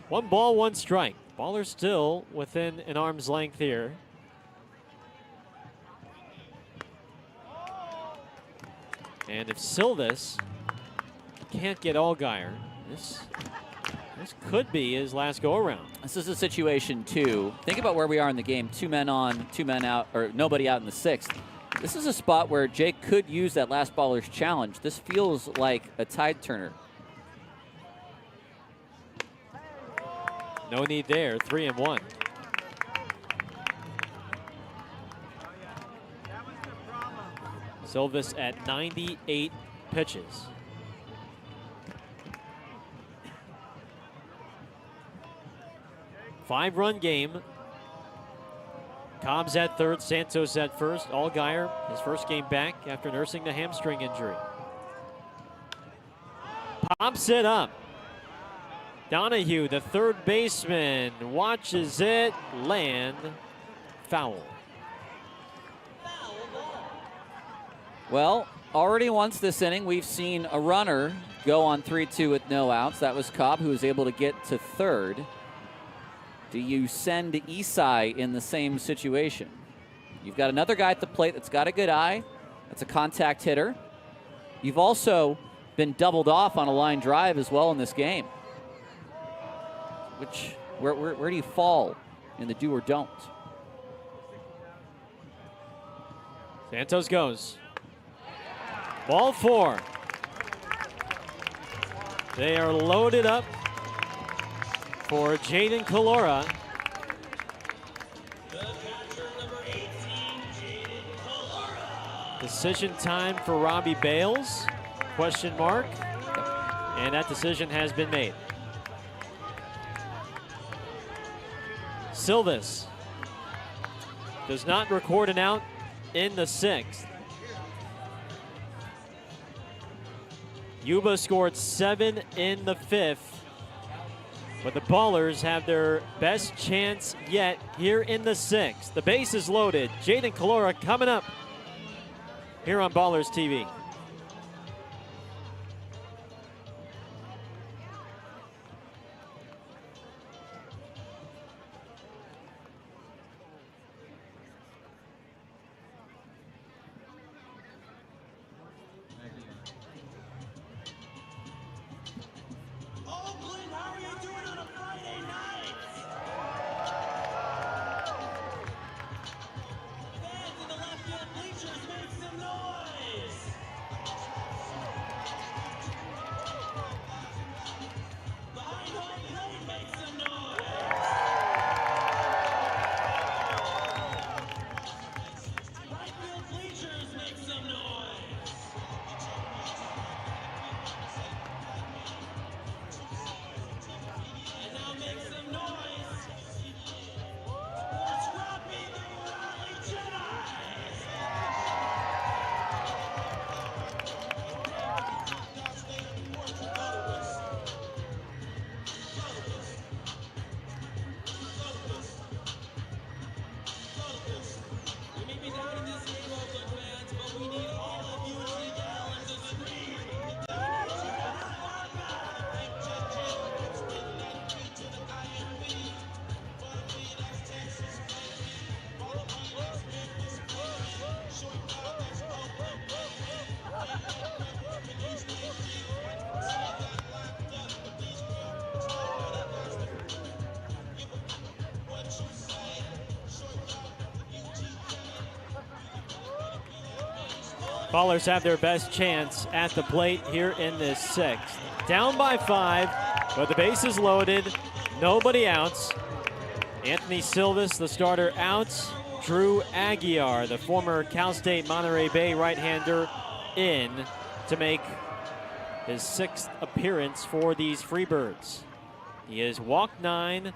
One ball, one strike. Ballers still within an arm's length here. And if Silvis can't get Allgaier, this could be his last go-around. This is a situation, too. Think about where we are in the game. 2 men on, 2 men out, or nobody out in the 6th. This is a spot where Jake could use that last baller's challenge. This feels like a tide turner. No need there, 3-1. Silvis at 98 pitches. Five-run game. Cobb's at third, Santos at first. Allgaier, his first game back after nursing the hamstring injury. Pops it up. Donahue, the third baseman, watches it land foul. Well, already once this inning, we've seen a runner go on 3-2 with no outs. That was Cobb, who was able to get to third. Do you send Isai in the same situation? You've got another guy at the plate that's got a good eye. That's a contact hitter. You've also been doubled off on a line drive as well in this game. Where do you fall in the do or don't? Santos goes. Ball 4. They are loaded up for Jaden Calora. Decision time for Robbie Bales? Question mark. And that decision has been made. Silvis does not record an out in the 6th. Yuba scored 7 in the 5th. But the Ballers have their best chance yet here in the 6th. The base is loaded. Jaden Calora coming up here on Ballers TV. Oakland, how are you doing on a Friday night? Fans in the left field bleachers, make some noise! Behind home plate, make some noise! Right field bleachers, make some noise! And now make some noise. Let's Robbie the Rally Jedi. We may be down in this game, Oakland fans, but we need all of you to yell and to scream. Ballers have their best chance at the plate here in this 6th. Down by 5, but the base is loaded. Nobody outs. Anthony Silvis, the starter, outs. Drew Aguiar, the former Cal State Monterey Bay right-hander, in to make his 6th appearance for these Freebirds. He has walked 9,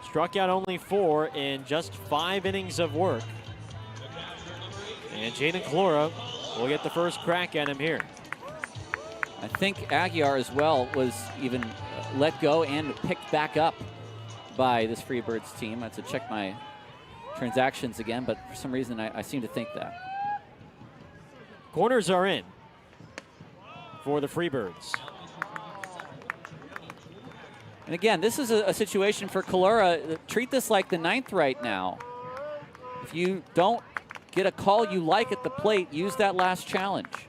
struck out only 4 in just 5 innings of work. And Jaden Calora will get the first crack at him here. I think Aguiar as well was even let go and picked back up by this Freebirds team. I have to check my transactions again, but for some reason I seem to think that. Corners are in for the Freebirds. And again, this is a situation for Calora. Treat this like the 9th right now. If you don't get a call you like at the plate, use that last challenge.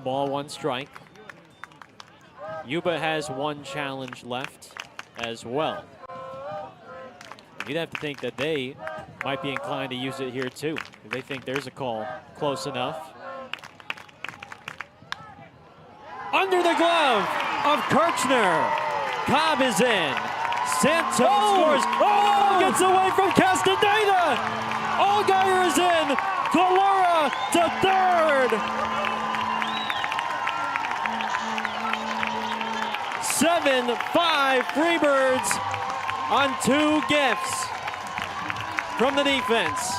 ball, 1 strike. Yuba has 1 challenge left as well. You'd have to think that they might be inclined to use it here too. If they think there's a call close enough. Under the glove of Kirchner. Cobb is in. Santos scores. Oh, gets away from Castaneda. Allgaier is in. Calora to third. 7-5 Freebirds on 2 gifts from the defense.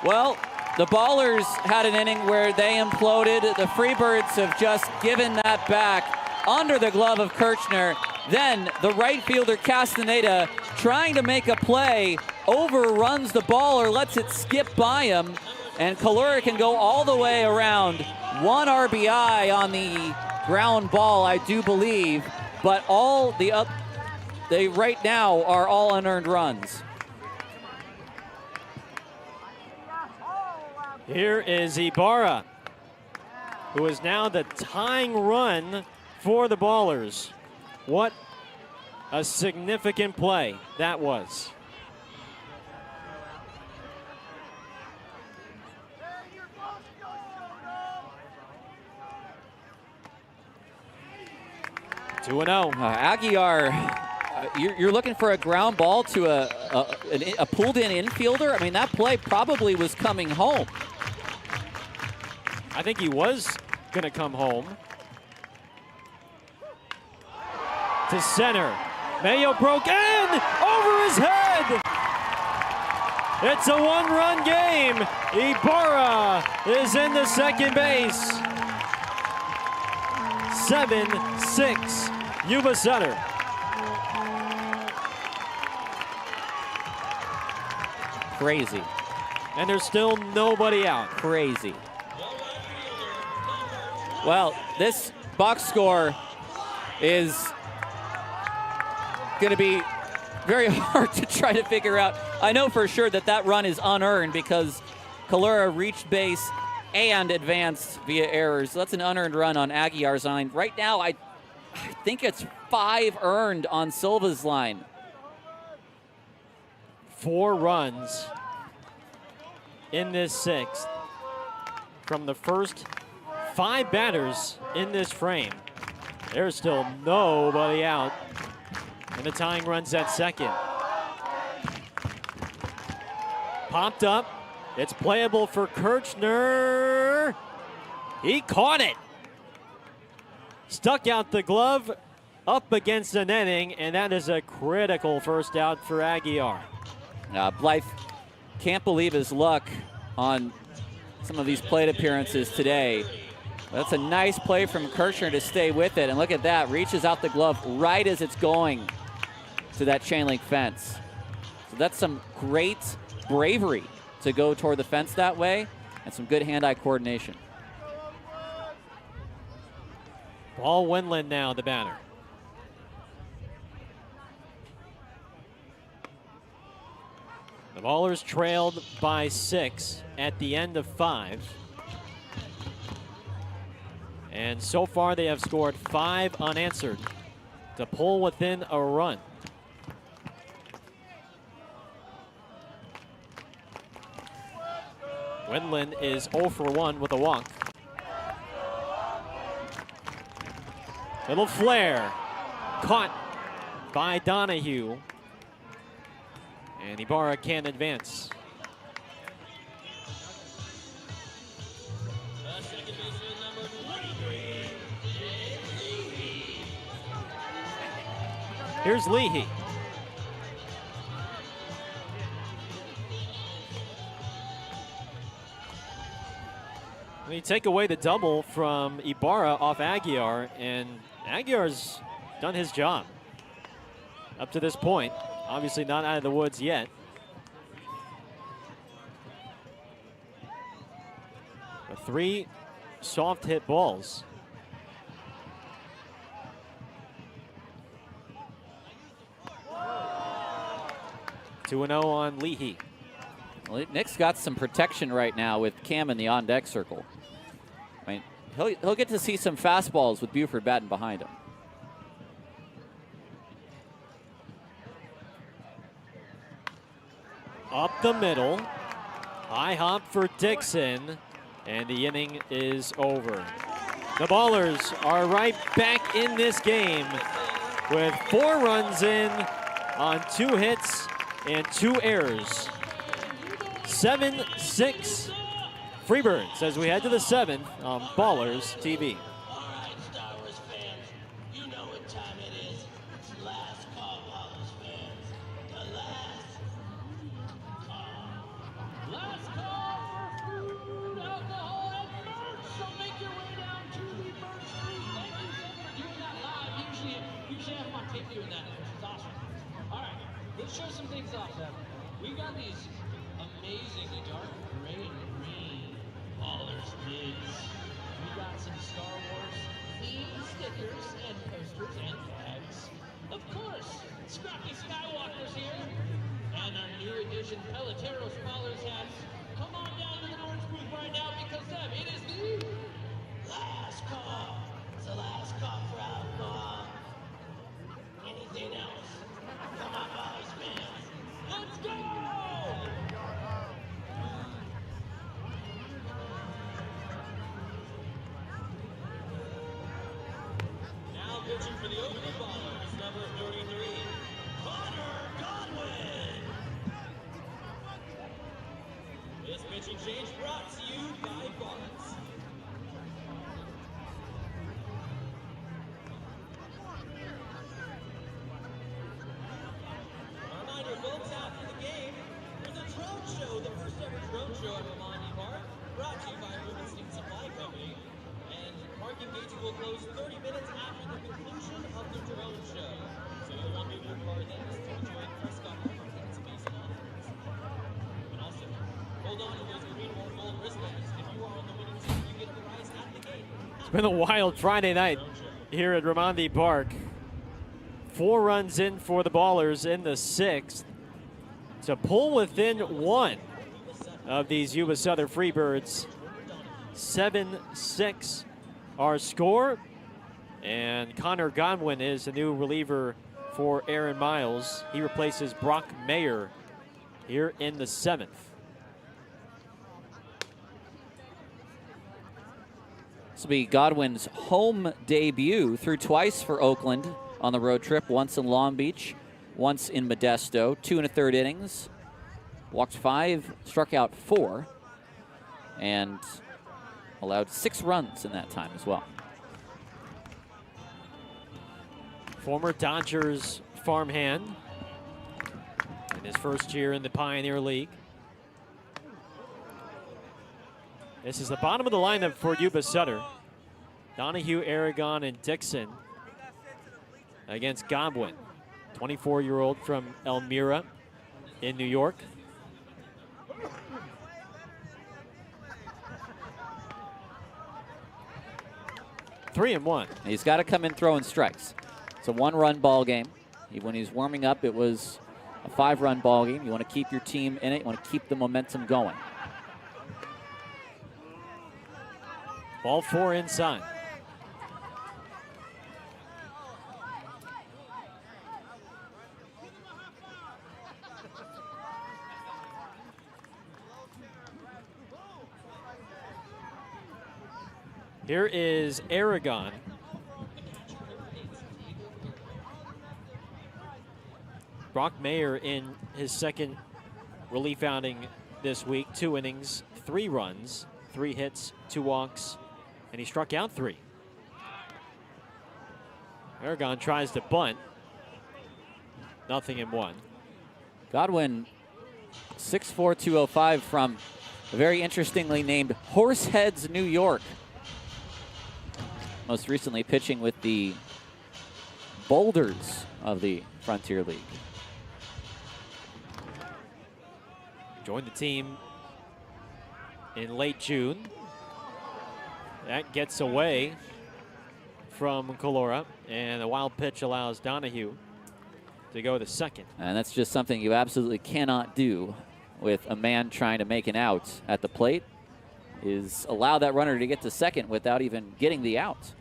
Well, the Ballers had an inning where they imploded. The Freebirds have just given that back under the glove of Kirchner. Then the right fielder Castaneda, trying to make a play, overruns the Baller, lets it skip by him, and Calora can go all the way around. 1 RBI on the ground ball, I do believe, but all they right now are all unearned runs. Here is Ibarra, who is now the tying run for the Ballers. What a significant play that was. Two and 0. Aguiar, you're looking for a ground ball to a pulled-in infielder? I mean, that play probably was coming home. I think he was going to come home. To center. Mayo broke in! Over his head! It's a 1-run game. Ibarra is in the second base. 7-6. Yuba Sutter. Crazy. And there's still nobody out. Crazy. Well, this box score is going to be very hard to try to figure out. I know for sure that run is unearned because Calora reached base and advanced via errors. So that's an unearned run on Aguiar's line. Right now, I think it's 5 earned on Silva's line. 4 runs in this 6th from the first 5 batters in this frame. There's still nobody out. And the tying run's at second. Popped up. It's playable for Kirchner. He caught it. Stuck out the glove up against the netting, and that is a critical first out for Aguiar. Blythe can't believe his luck on some of these plate appearances today. That's a nice play from Kirchner to stay with it, and look at that, reaches out the glove right as it's going to that chain link fence. So that's some great bravery to go toward the fence that way, and some good hand-eye coordination. Paul Wendland now, the batter. The Ballers trailed by 6 at the end of 5. And so far they have scored 5 unanswered to pull within a run. Wendland is 0 for 1 with a walk. Little flare, caught by Donahue. And Ibarra can't advance. Here's Leahy. When you take away the double from Ibarra off Aguiar, and Aguiar's done his job up to this point. Obviously not out of the woods yet. But 3 soft hit balls. Two 2-0 on Leahy. Well, Nick's got some protection right now with Cam in the on-deck circle. I mean, he'll get to see some fastballs with Buford batting behind him. Up the middle. High hop for Dixon. And the inning is over. The Ballers are right back in this game with 4 runs in on 2 hits and 2 errors. 7-6 Freebirds as we head to the 7th on Ballers TV. All right, Star Wars fans, you know what time it is. It's last call, Ballers fans. The last call. Last call for food, alcohol, and merch. So make your way down to the merch booth. Thank you, Zach, for doing that live. Usually I have my tape doing that, which is awesome. All right, let's show some things off, Zach. We got these amazingly dark gray and green Ballers lids. We got some Star Wars themed stickers and posters and bags. Of course, Scrappy Skywalker's here. And our new edition Peloteros Ballers hats. Come on down to the merch booth right now because it is the last call. It's the last call for alcohol. Anything else? Come on, Ballers fans. Let's go! Now pitching for the Oakland Ballers, number 33, Connor Godwin. This pitching change brought to you by Barnes. A reminder, folks, after the game, there's a drone show, the first ever drone show at Romani Park, brought to you by Rubenstein Supply Company. And parking gates will close 30 minutes after the conclusion of the drone show. So you'll want to move your car then to enjoy Prescott Harbor and space and offerings. And also, hold on to those green or gold wristbands. If you are on the winning team, you get a prize at the gate. It's been a wild Friday night here at Romani Park. 4 runs in for the Ballers in the 6th to pull within 1 of these Yuba Sutter Freebirds. 7-6 our score. And Connor Godwin is the new reliever for Aaron Miles. He replaces Brock Mayer here in the 7th. This will be Godwin's home debut. Threw twice for Oakland on the road trip, once in Long Beach, once in Modesto. 2 1/3 innings. Walked 5, struck out 4, and allowed 6 runs in that time as well. Former Dodgers farmhand in his first year in the Pioneer League. This is the bottom of the lineup for Yuba Sutter. Donahue, Aragon, and Dixon against Godwin, 24-year-old from Elmira in New York. Three and one. He's got to come in throwing strikes. It's a 1-run ball game. When he's warming up, it was a 5-run ball game. You want to keep your team in it. You want to keep the momentum going. Ball 4 inside. Here is Aragon. Brock Mayer in his second relief outing this week. 2 innings, 3 runs, 3 hits, 2 walks, and he struck out 3. Aragon tries to bunt. Nothing in 1. Godwin, 6'4", 205 from a very interestingly named Horseheads, New York. Most recently pitching with the Boulders of the Frontier League. Joined the team in late June. That gets away from Calora, and a wild pitch allows Donahue to go to second. And that's just something you absolutely cannot do with a man trying to make an out at the plate is allow that runner to get to second without even getting the out.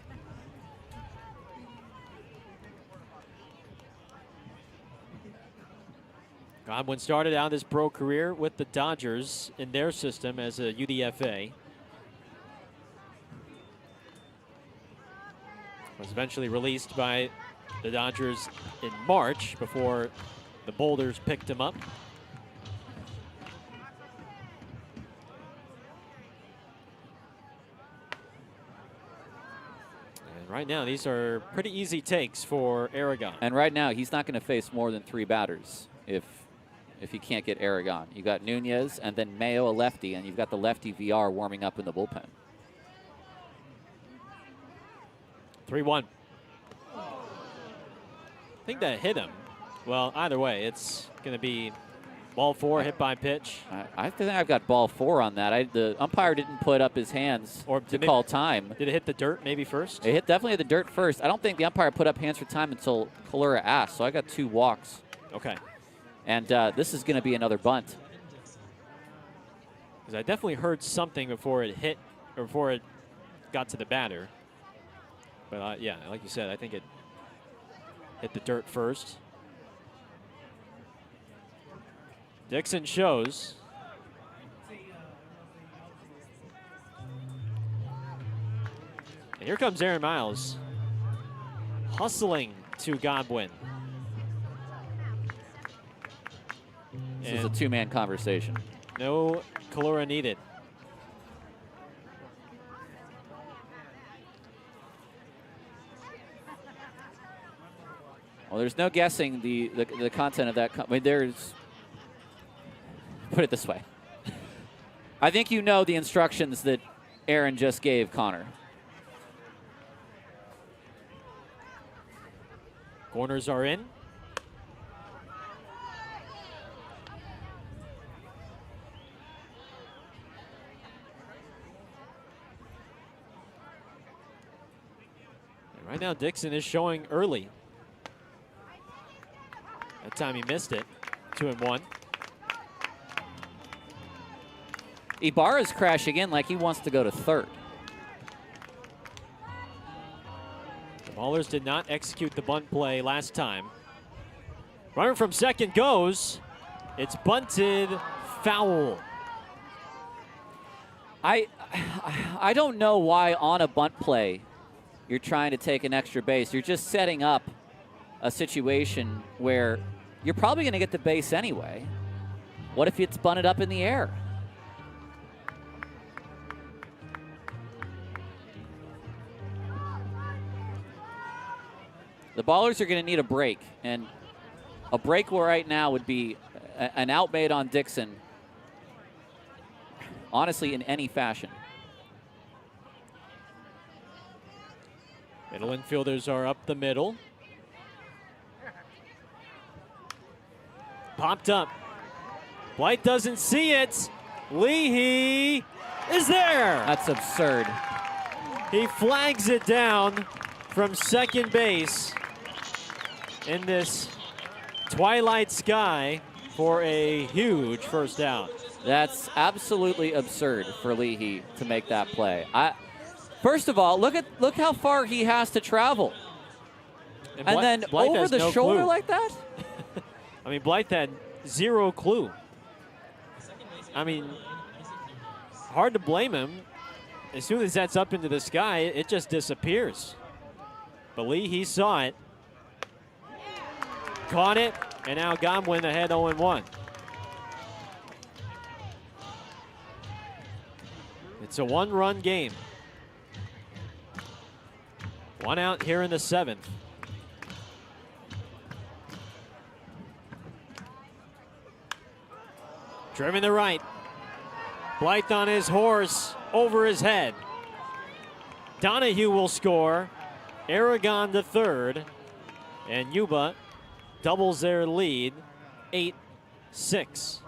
Godwin started out his pro career with the Dodgers in their system as a UDFA. Was eventually released by the Dodgers in March before the Boulders picked him up. And right now, these are pretty easy takes for Aragon. And right now, he's not going to face more than 3 batters if he can't get Aragon. You got Nunez and then Mayo, a lefty, and you've got the lefty VR warming up in the bullpen. 3-1. I think that hit him. Well, either way, it's going to be ball 4, hit by pitch. I think I've got ball 4 on that. The umpire didn't put up his hands to call time. Did it hit the dirt maybe first? It definitely hit the dirt first. I don't think the umpire put up hands for time until Kalura asked, so I got 2 walks. Okay. And this is going to be another bunt. Because I definitely heard something before it hit, or before it got to the batter. But yeah, like you said, I think it hit the dirt first. Dixon shows. And here comes Aaron Miles, hustling to Godwin. This is a 2-man conversation. No Kalura needed. Well, there's no guessing the content of that. I mean, there's, put it this way. I think you know the instructions that Aaron just gave Connor. Corners are in. And right now, Dixon is showing early. That time he missed it. 2-1. Ibarra's crashing in like he wants to go to third. The Maulers did not execute the bunt play last time. Runner from second goes. It's bunted foul. I don't know why on a bunt play you're trying to take an extra base. You're just setting up a situation where you're probably going to get the base anyway. What if it's bunted up in the air? The Ballers are going to need a break, and a break right now would be an out made on Dixon, honestly, in any fashion. Middle infielders are up the middle. Popped up. Blight doesn't see it. Leahy is there. That's absurd. He flags it down from second base in this twilight sky for a huge first out. That's absolutely absurd for Leahy to make that play. First of all, look how far he has to travel. And then Blythe over has the no shoulder clue. like that? I mean, Blythe had zero clue. I mean, hard to blame him. As soon as that's up into the sky, it just disappears. But Lee, he saw it. Caught it, and now Godwin ahead 0-1. It's a 1-run game. 1 out here in the 7th. Driven to right. Blythe on his horse, over his head. Donahue will score. Aragon to third. And Yuba doubles their lead, 8-6. Ballers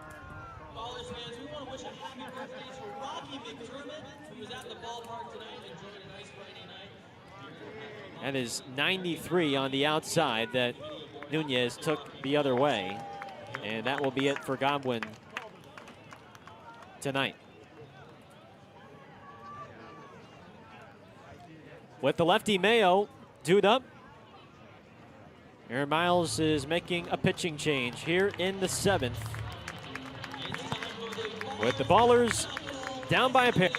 fans, we want to wish a happy birthday to Rocky McDermott, who was at the ballpark tonight enjoying a nice Friday night. That is 93 on the outside that Nunez took the other way. And that will be it for Godwin tonight. With the lefty Mayo dewed up, Aaron Miles is making a pitching change here in the 7th. With the Ballers down by a pair.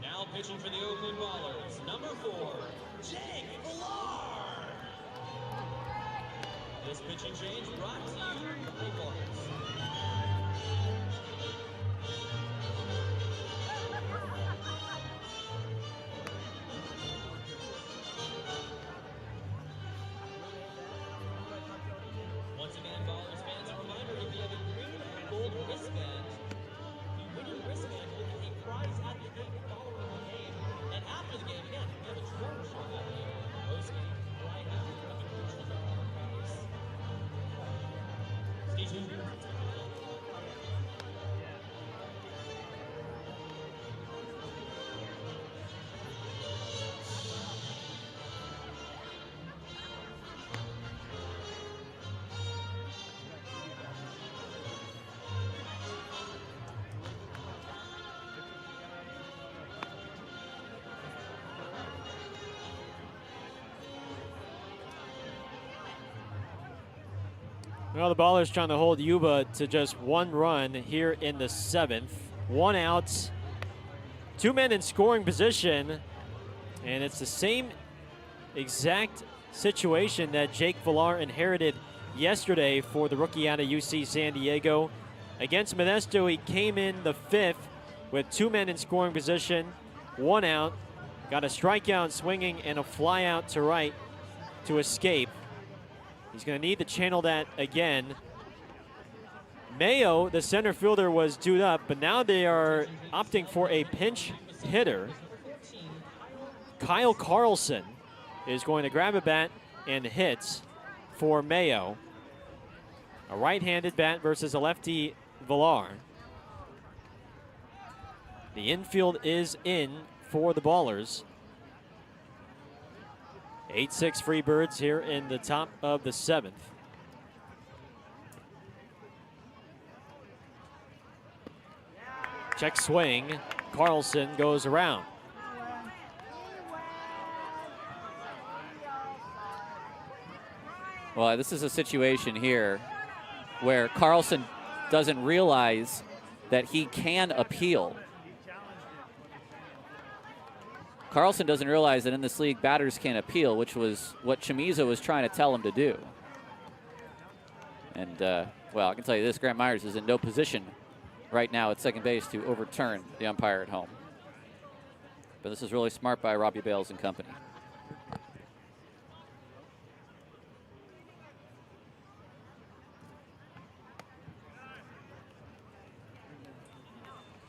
Now pitching for the Oakland Ballers, number 4, Jake Villar. This pitching change brought to you by Ballers. Once again, Ballers fans, a reminder, if you have a green and gold wristband, the winning wristband will get a prize at the game, following the game. And after the game, again, we have a drum show that game. Post game, right after the conclusion of our practice. Stay tuned. Well, the Ballers trying to hold Yuba to just 1 run here in the 7th. 1 out, 2 men in scoring position, and it's the same exact situation that Jake Villar inherited yesterday for the rookie out of UC San Diego. Against Modesto, he came in the 5th with 2 men in scoring position, 1 out, got a strikeout swinging and a fly out to right to escape. He's going to need to channel that again. Mayo, the center fielder, was dewed up, but now they are opting for a pinch hitter. Kyle Carlson is going to grab a bat and hit for Mayo. A right-handed bat versus a lefty Villar. The infield is in for the Ballers. 8-6 Freebirds here in the top of the 7th. Check swing. Carlson goes around. Well, this is a situation here where Carlson doesn't realize that he can appeal. Carlson doesn't realize that in this league, batters can appeal, which was what Chamizo was trying to tell him to do. And, well, I can tell you this, Grant Myers is in no position right now at second base to overturn the umpire at home. But this is really smart by Robbie Bales and company.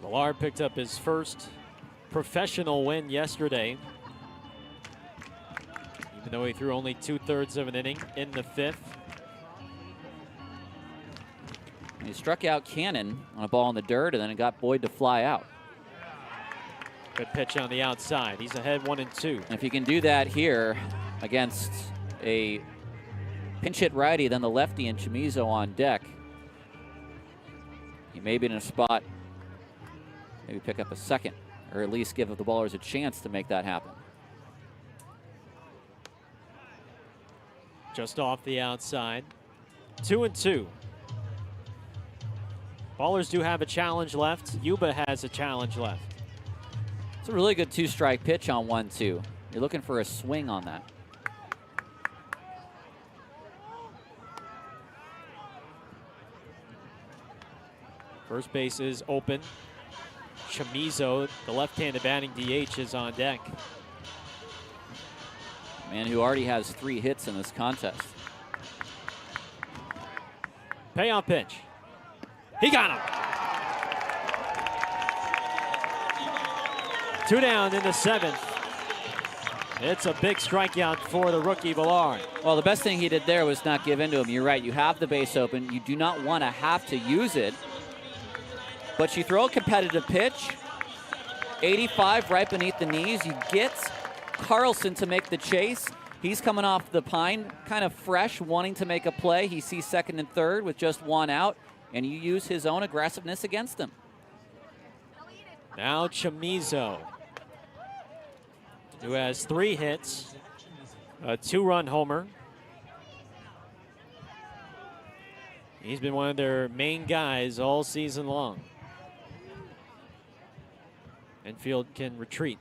Villar picked up his first professional win yesterday, even though he threw only 2/3 of an inning in the 5th. He struck out Cannon on a ball in the dirt, and then it got Boyd to fly out. Good pitch on the outside. He's ahead 1-2. And if you can do that here against a pinch hit righty, then the lefty and Chamizo on deck, he may be in a spot, maybe pick up a second, or at least give the Ballers a chance to make that happen. Just off the outside. 2-2. Ballers do have a challenge left. Yuba has a challenge left. It's a really good 2-strike pitch on 1-2. You're looking for a swing on that. First base is open. Chamizo, the left-handed batting DH, is on deck. Man who already has 3 hits in this contest. Payoff pitch. He got him. 2 down in the 7th. It's a big strikeout for the rookie Villar. Well, the best thing he did there was not give in to him. You're right. You have the base open. You do not want to have to use it. But you throw a competitive pitch. 85 right beneath the knees. You get Carlson to make the chase. He's coming off the pine, kind of fresh, wanting to make a play. He sees second and third with just 1 out, and you use his own aggressiveness against him. Now Chamizo, who has 3 hits, a 2-run homer. He's been one of their main guys all season long. Infield can retreat.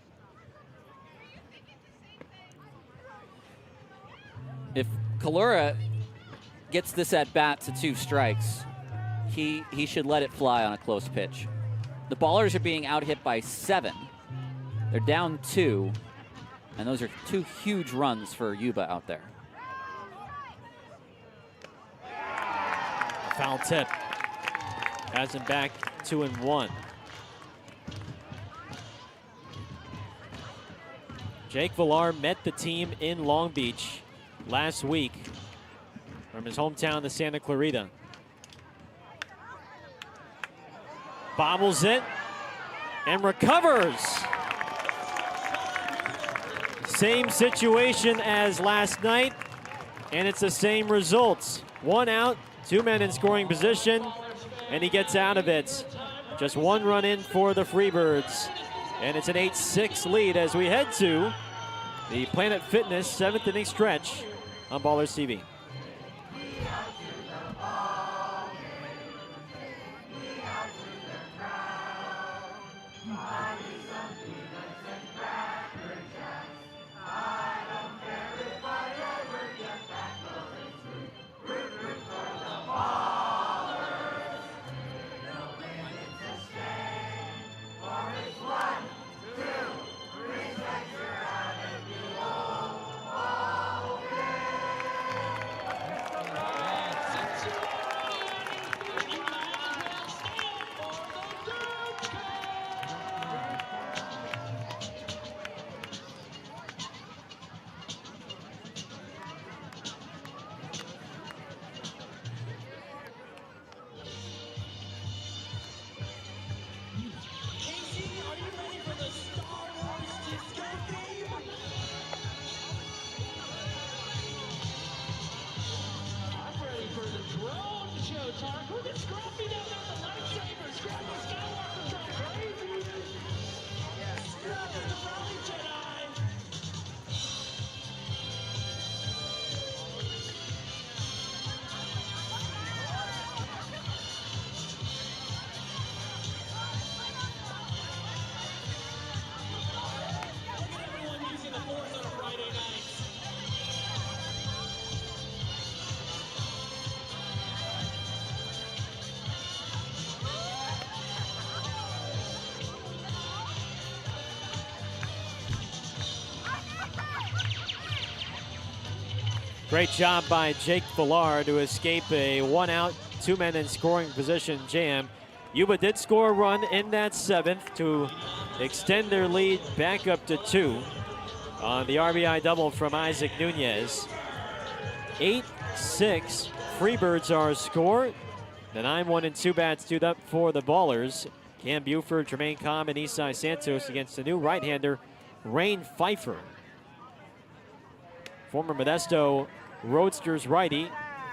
If Kalura gets this at bat to 2 strikes, he should let it fly on a close pitch. The Ballers are being out hit by 7. They're down 2, and those are 2 huge runs for Yuba out there. Foul tip. Has him back 2-1. Jake Villar met the team in Long Beach last week from his hometown to Santa Clarita. Bobbles it and recovers. Same situation as last night, and it's the same results. 1 out, 2 men in scoring position, and he gets out of it. Just 1 run in for the Freebirds, and it's an 8-6 lead as we head to the Planet Fitness 7th inning stretch on Ballers TV. Great job by Jake Villar to escape a 1 out, 2 men in scoring position jam. Yuba did score a run in that 7th to extend their lead back up to 2 on the RBI double from Isaac Nunez. 8-6, Freebirds are score. The 9-1 and 2 bats queued up for the Ballers. Cam Buford, Jermaine Comm, and Isai Santos against the new right-hander, Rain Pfeiffer. Former Modesto Roadsters righty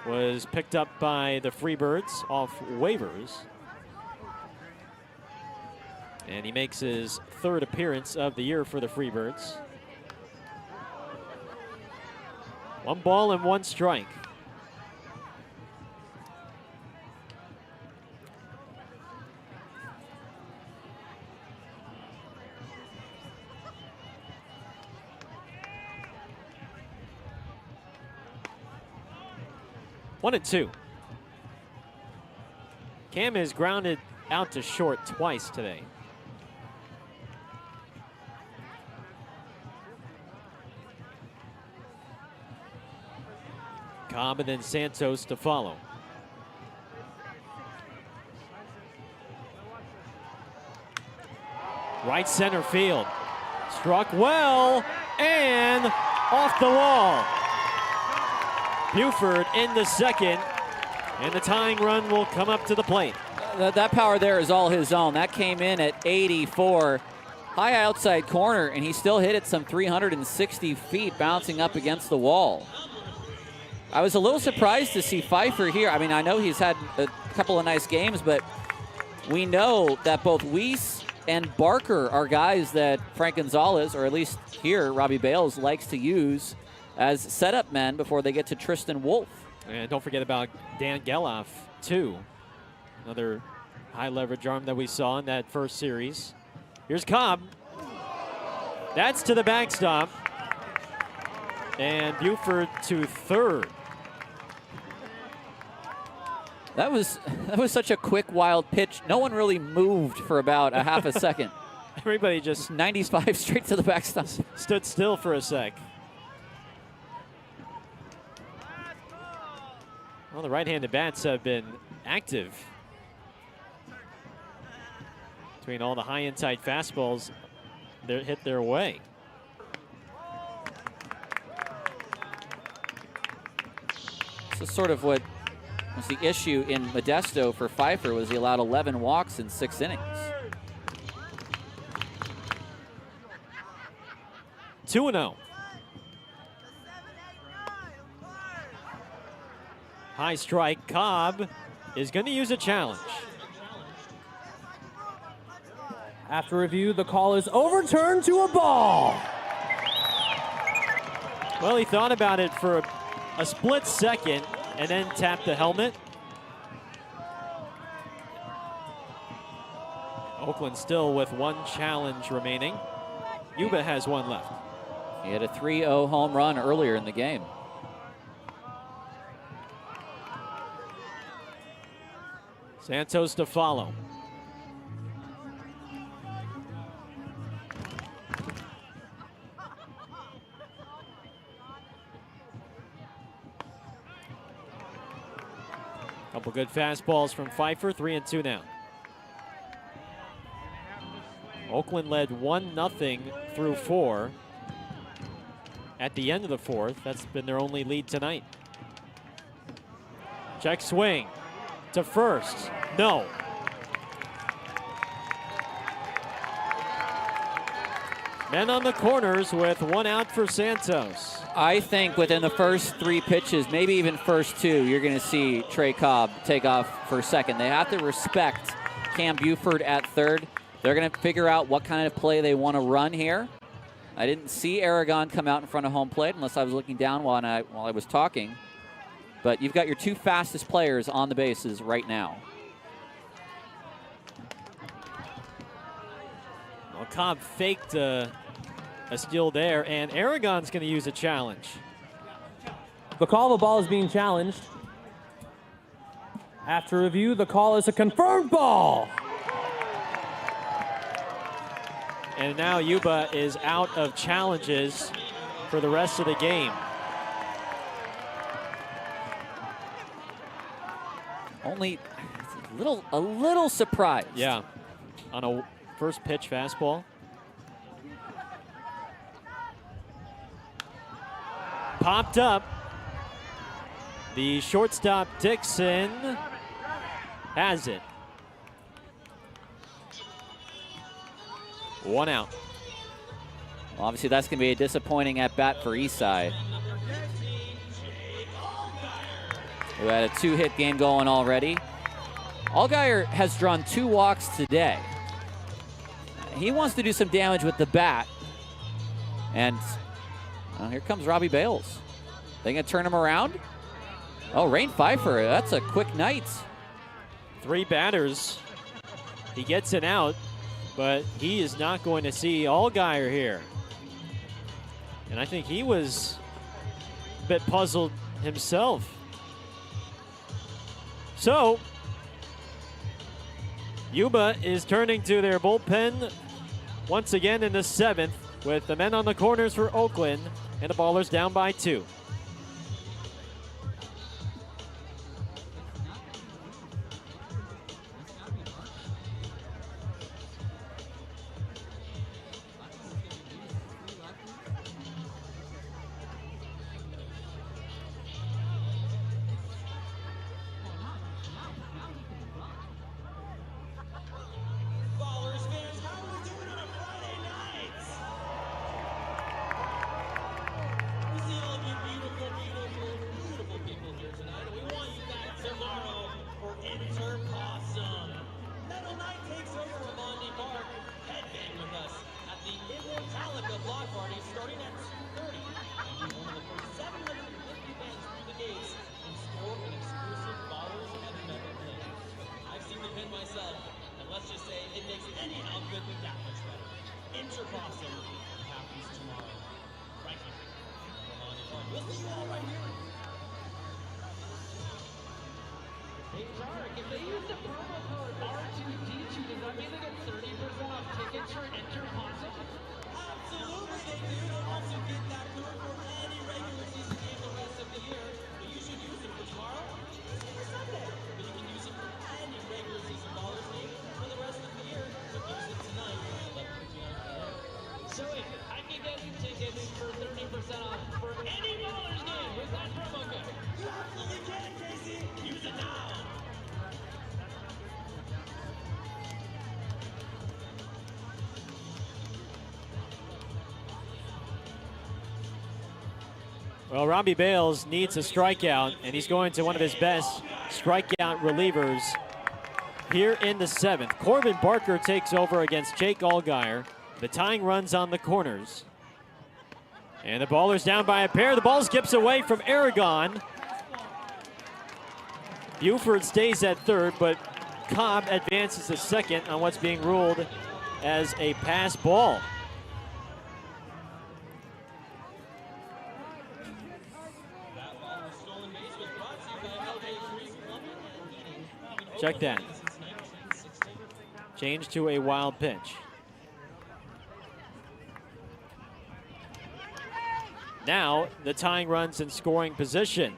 was picked up by the Freebirds off waivers. And he makes his 3rd appearance of the year for the Freebirds. 1 ball and 1 strike. One and 2. Cam is grounded out to short twice today. Cobb and then Santos to follow. Right center field. Struck well and off the wall. Buford in the second, and the tying run will come up to the plate. That power there is all his own. That came in at 84. High outside corner, and he still hit it some 360 feet, bouncing up against the wall. I was a little surprised to see Pfeiffer here. I mean, I know he's had a couple of nice games, but we know that both Weiss and Barker are guys that Frank Gonzalez, or at least here, Robbie Bales, likes to use as setup men before they get to Tristan Wolf. And don't forget about Dan Geloff, too. Another high leverage arm that we saw in that first series. Here's Cobb. That's to the backstop. And Buford to third. That was such a quick, wild pitch. No one really moved for about a half a second. Everybody just 95 straight to the backstop. stood still for a sec. Well, the right-handed bats have been active. Between all the high inside fastballs that hit their way. This is sort of what was the issue in Modesto for Pfeiffer, was he allowed 11 walks in 6 innings. 2-0. High strike. Cobb is going to use a challenge. After review, the call is overturned to a ball. Well, he thought about it for a split second and then tapped the helmet. Oakland still with one challenge remaining. Yuba has one left. He had a 3-0 home run earlier in the game. Santos to follow. Couple good fastballs from Pfeiffer, 3-2 now. Oakland led 1-0 through 4 at the end of the fourth. That's been their only lead tonight. Check swing to first. No. Men on the corners with one out for Santos. I think within the first 3 pitches, maybe even first 2, you're going to see Trey Cobb take off for second. They have to respect Cam Buford at third. They're going to figure out what kind of play they want to run here. I didn't see Aragon come out in front of home plate unless I was looking down while I was talking. But you've got your 2 fastest players on the bases right now. Well, Cobb faked a steal there, and Aragon's going to use a challenge. The call of the ball is being challenged. After review, the call is a confirmed ball. And now Yuba is out of challenges for the rest of the game. Only a little surprised. Yeah, on a first pitch fastball. Popped up. The shortstop Dixon has it. 1 out. Well, obviously, that's going to be a disappointing at-bat for Eastside, who had a 2-hit game going already. Allgaier has drawn 2 walks today. He wants to do some damage with the bat. And here comes Robbie Bales. They going to turn him around? Oh, Rain Pfeiffer, that's a quick night. 3 batters. He gets an out, but he is not going to see Allgaier here. And I think he was a bit puzzled himself. So, Yuba is turning to their bullpen once again in the 7th with the men on the corners for Oakland and the Ballers down by 2. myself, and let's just say it makes any outfit that much better. Intercrossing happens tomorrow. Right here. We'll see you all right here. Hey, Tarek, if they use the promo code R2D2, does that mean they get 30% off tickets for Intercrossing? Absolutely they do. They'll also get that code for any regular season game the rest of the year. But you should use it for tomorrow or Sunday. But you can use it for any regular season Ballers game for the rest of the year. But use it tonight at 11:59 p.m. So wait, I can get tickets for 30% off for any Ballers game with that promo code. You absolutely can, Casey. Use it now. Well, Robbie Bales needs a strikeout, and he's going to one of his best strikeout relievers here in the 7th. Corbin Barker takes over against Jake Allgaier. The tying runs on the corners. And the Ballers down by a pair. The ball skips away from Aragon. Buford stays at third, but Cobb advances to second on what's being ruled as a pass ball. Check that. Change to a wild pitch. Now the tying runs in scoring position.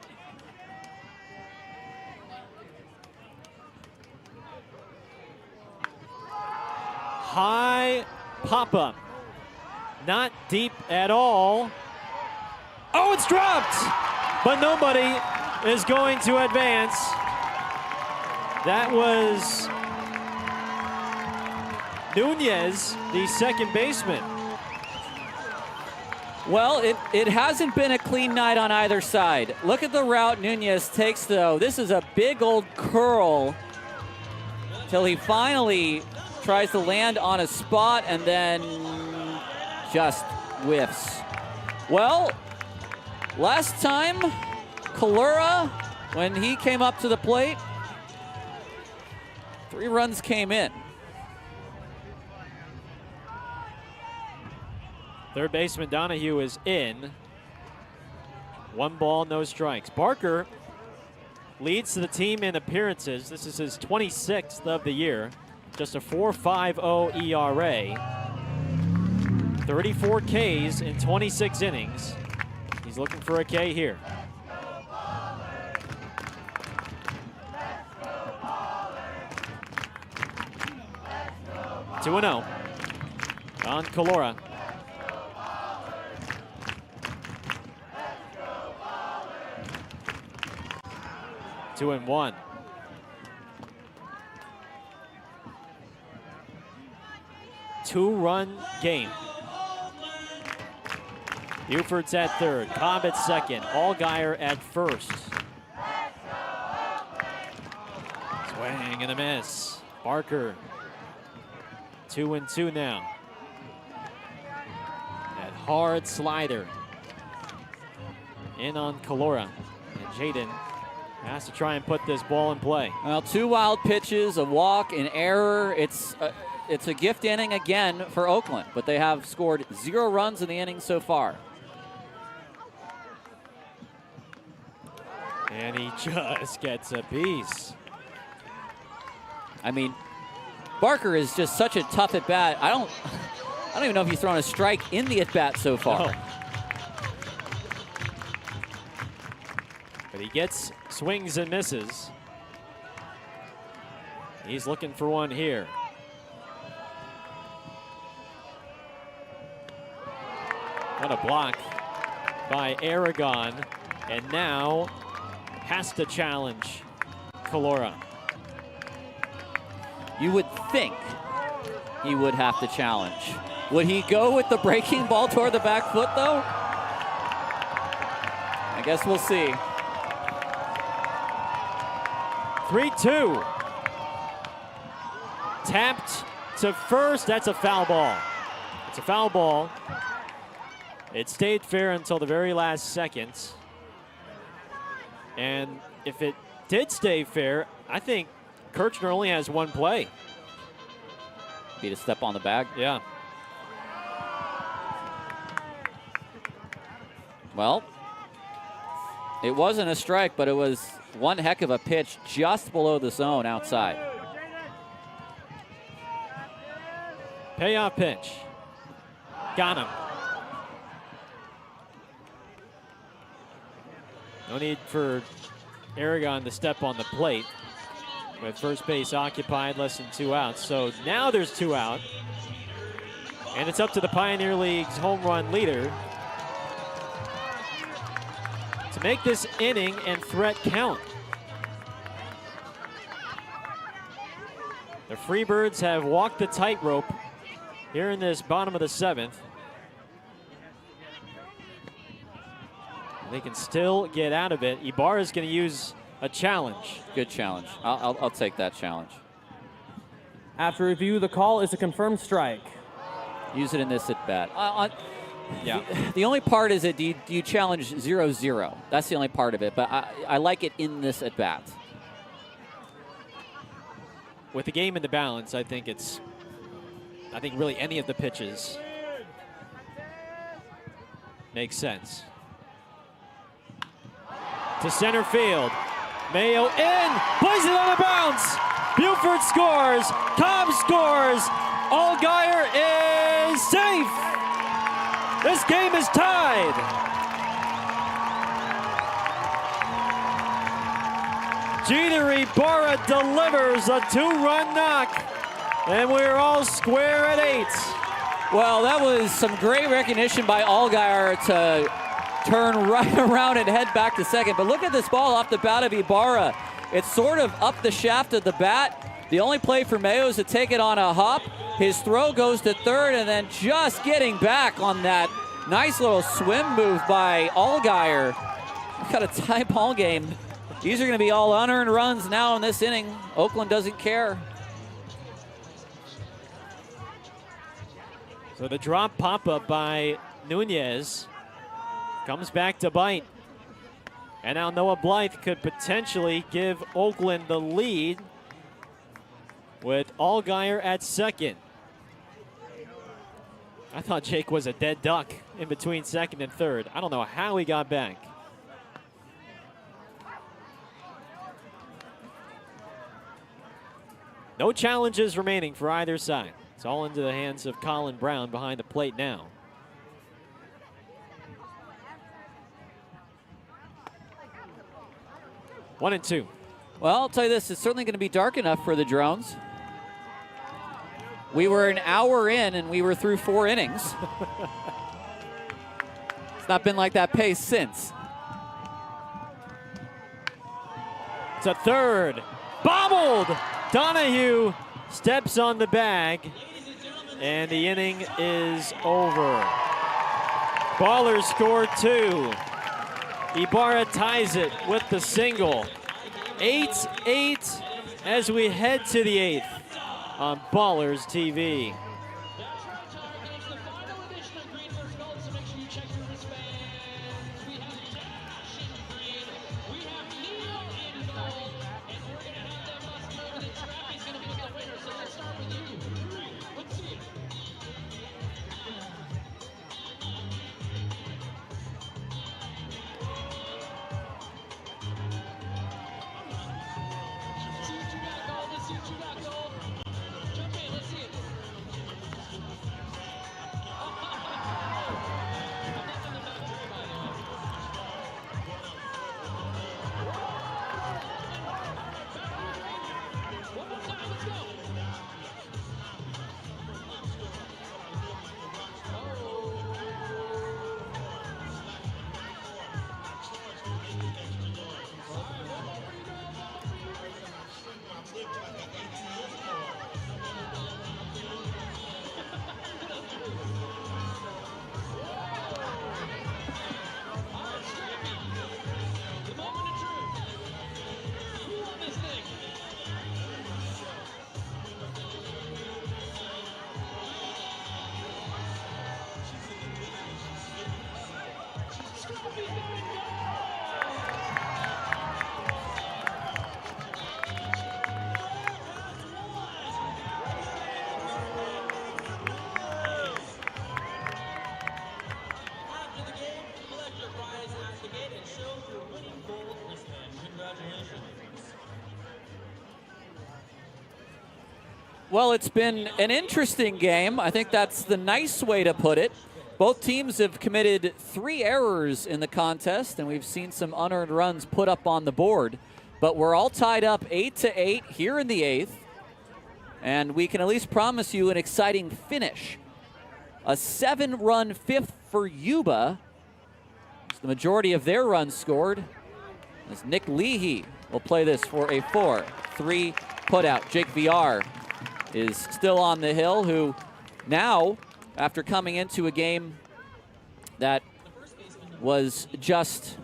High pop-up. Not deep at all. Oh, it's dropped! But nobody is going to advance. That was Nunez, the second baseman. Well, it hasn't been a clean night on either side. Look at the route Nunez takes, though. This is a big old curl till he finally tries to land on a spot and then just whiffs. Well, last time, Kalura, when he came up to the plate, 3 runs came in. Third baseman Donahue is in. 1 ball, no strikes. Barker leads the team in appearances. This is his 26th of the year. Just a 4.50 ERA. 34 Ks in 26 innings. He's looking for a K here. Two and 0 on Kalora. Two and 1. Two-run game. Buford's at third, Cobb at second, Allgaier at first. Swing and a miss. Barker. 2 and 2 now. That hard slider in on Kalora. And Jaden has to try and put this ball in play. Well, 2 wild pitches, a walk, an error. It's a gift inning again for Oakland, but they have scored 0 runs in the inning so far. And he just gets a piece. I mean, Barker is just such a tough at bat. I don't even know if he's thrown a strike in the at bat so far. No. But he gets swings and misses. He's looking for one here. What a block by Aragon. And now has to challenge Kalora. You would think he would have to challenge. Would he go with the breaking ball toward the back foot, though? I guess we'll see. 3-2. Tapped to first. That's a foul ball. It's a foul ball. It stayed fair until the very last seconds. And if it did stay fair, I think Kirchner only has one play. Be to step on the bag. Yeah. Well, it wasn't a strike, but it was one heck of a pitch just below the zone outside. Payoff pitch. Got him. No need for Aragon to step on the plate. With first base occupied, less than 2 outs. So now there's 2 out. And it's up to the Pioneer League's home run leader to make this inning and threat count. The Freebirds have walked the tightrope here in this bottom of the 7th. They can still get out of it. Ibarra's going to use a challenge. Good challenge. I'll take that challenge. After review, the call is a confirmed strike. Use it in this at bat. Yeah. The only part is that do you challenge 0-0? That's the only part of it. But I like it in this at bat. With the game in the balance, I think really any of the pitches makes sense. To center field. Mayo in, plays it on a bounce. Buford scores, Cobb scores. Allgaier is safe. This game is tied. Jeter Ibarra delivers a 2-run knock, and we're all square at 8. Well, that was some great recognition by Allgaier to turn right around and head back to second. But look at this ball off the bat of Ibarra. It's sort of up the shaft of the bat. The only play for Mayo is to take it on a hop. His throw goes to third, and then just getting back on that nice little swim move by Allgaier. We've got a tie ball game. These are going to be all unearned runs now in this inning. Oakland doesn't care. So the drop pop-up by Nunez comes back to bite. And now Noah Blythe could potentially give Oakland the lead with Allgaier at second. I thought Jake was a dead duck in between second and third. I don't know how he got back. No challenges remaining for either side. It's all into the hands of Colin Brown behind the plate now. One and two. Well, I'll tell you this, it's certainly going to be dark enough for the Drones. We were an hour in and we were through 4 innings. It's not been like that pace since. It's a third. Bobbled! Donahue steps on the bag, and the inning is over. Ballers score 2. Ibarra ties it with the single. 8-8 as we head to the 8th on Ballers TV. Well, it's been an interesting game. I think that's the nice way to put it. Both teams have committed 3 errors in the contest, and we've seen some unearned runs put up on the board. But we're all tied up 8-8 here in the 8th, and we can at least promise you an exciting finish. A 7-run 5th for Yuba. It's the majority of their runs scored, as Nick Leahy will play this for a 4-3 putout. Jake VR is still on the hill, who now, after coming into a game that was just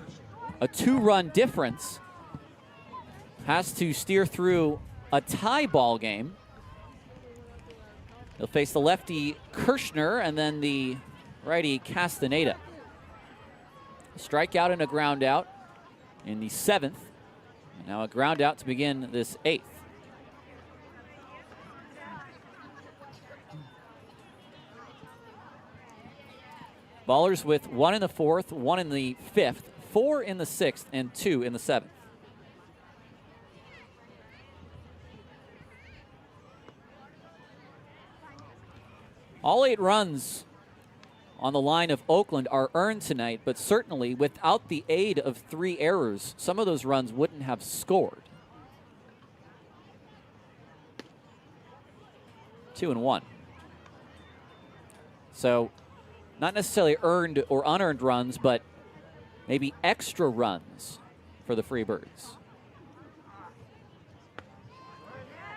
a 2-run difference, has to steer through a tie ball game. He'll face the lefty Kirshner and then the righty Castaneda. A strikeout and a ground out in the 7th. And now a ground out to begin this 8th. Ballers with 1 in the 4th, 1 in the 5th, 4 in the 6th, and 2 in the 7th. All 8 runs on the line of Oakland are earned tonight, but certainly without the aid of 3 errors, some of those runs wouldn't have scored. 2-1. So, not necessarily earned or unearned runs, but maybe extra runs for the Freebirds.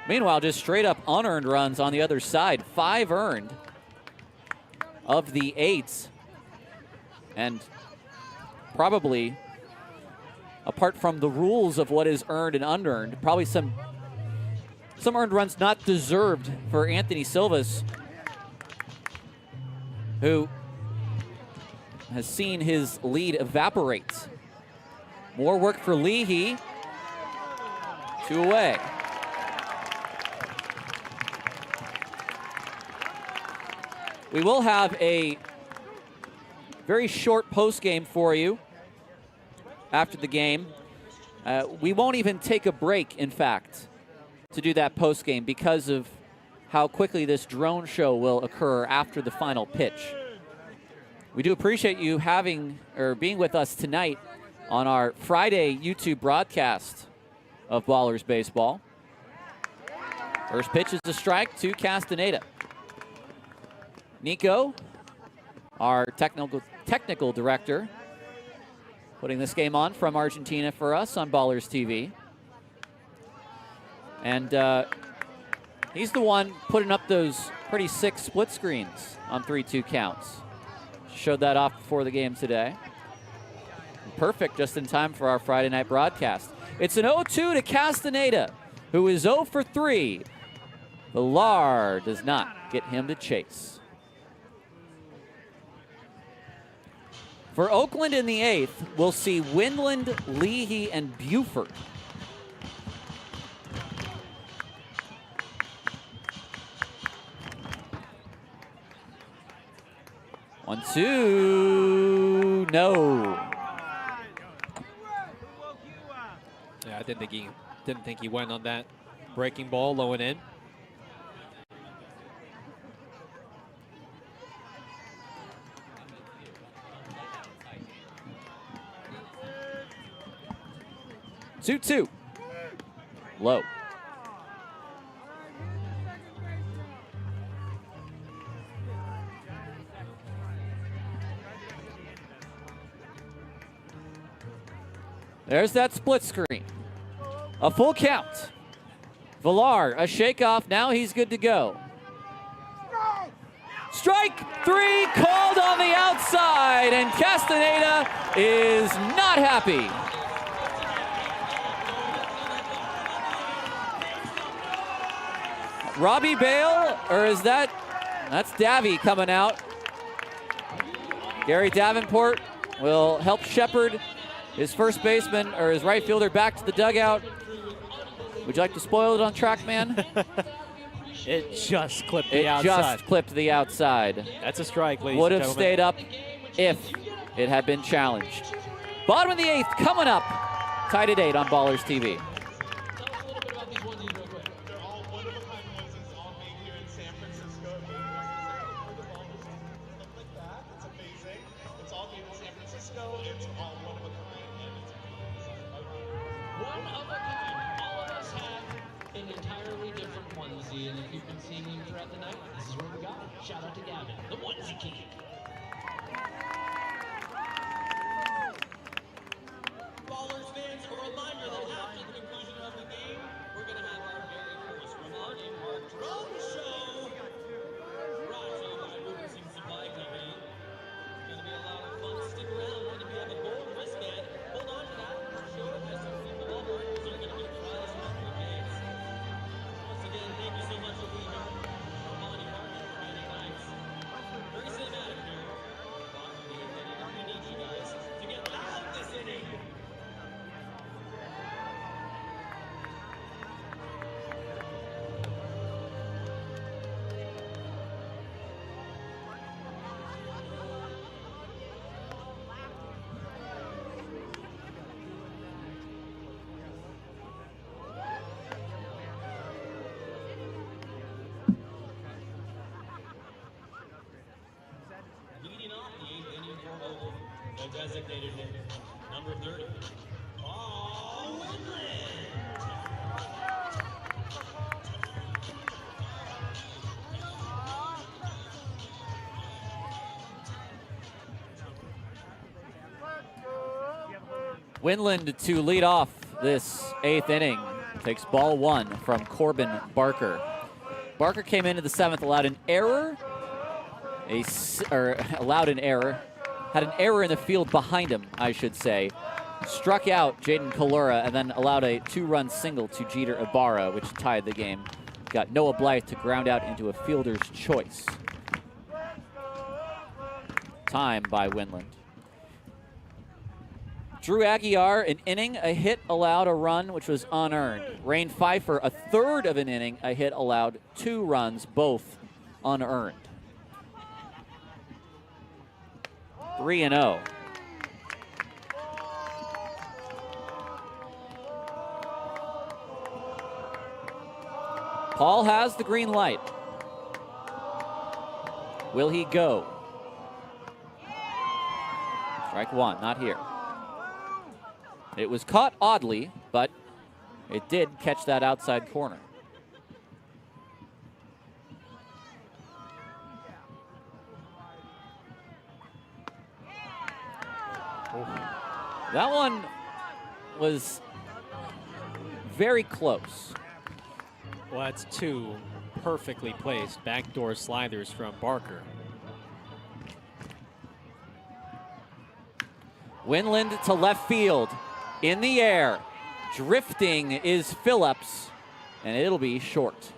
Meanwhile, just straight up unearned runs on the other side. 5 earned of the 8s. And probably, apart from the rules of what is earned and unearned, probably some earned runs not deserved for Anthony Silvas, who has seen his lead evaporate. More work for Leahy. 2 away. We will have a very short post game for you after the game. We won't even take a break, in fact, to do that post game because of how quickly this drone show will occur after the final pitch. We do appreciate you being with us tonight on our Friday YouTube broadcast of Ballers Baseball. First pitch is a strike to Castaneda. Nico, our technical director, putting this game on from Argentina for us on Ballers TV. And he's the one putting up those pretty sick split screens on 3-2 counts. Showed that off before the game today. Perfect, just in time for our Friday night broadcast. It's an 0-2 to Castaneda, who is 0 for 3. Villar does not get him to chase. For Oakland in the 8th, we'll see Windland, Leahy, and Buford. One, two, no. Yeah, I didn't think he went on that breaking ball, low and in. Two. Low. There's that split screen. A full count. Villar, a shakeoff. Now he's good to go. Strike 3 called on the outside, and Castaneda is not happy. Robbie Bale, or is that's Davy coming out. Gary Davenport will help shepherd his first baseman, or his right fielder, back to the dugout. Would you like to spoil it on TrackMan? It just clipped the outside. It just clipped the outside. That's a strike, ladies Would and have gentlemen. stayed up if it had been challenged. Bottom of the 8th coming up. Tied at 8 on Ballers TV. throughout the night, this is where we got it. Shout out to Gavin, the onesie king. Ballers fans, a reminder that after the conclusion of the game, we're going to have our very first Ramadi Park Drone Show. Brought to you by Rubensing Supply Company. It's going to be a lot of fun. Stick around, and if you have a gold wristband, hold on to that. Our show has some people over, so you're going to get prizes after the games. Once again, thank you so much for being here. Ramadi Park Friday nights. Very cinematic here. Bottom of the eighth inning. We need you guys to get loud this inning. Leading off the eighth inning for Oakland, the designated hitter, number 30, Paul Woodland. Winland to lead off this eighth inning. Takes ball one from Corbin Barker. Barker came into the seventh, allowed an error. Allowed an error. Had an error in the field behind him, I should say. Struck out Jaden Kalura and then allowed a two-run single to Jeter Ibarra, which tied the game. Got Noah Blythe to ground out into a fielder's choice. Time by Winland. Drew Aguiar, an inning, a hit, allowed a run, which was unearned. Rain Pfeiffer, a third of an inning, a hit, allowed 2 runs, both unearned. 3-0. Paul has the green light. Will he go? Strike one, not here. It was caught oddly, but it did catch that outside corner. That one was very close. Well, that's 2 perfectly placed backdoor sliders from Barker. Winland to left field. In the air. Drifting is Phillips, and it'll be short.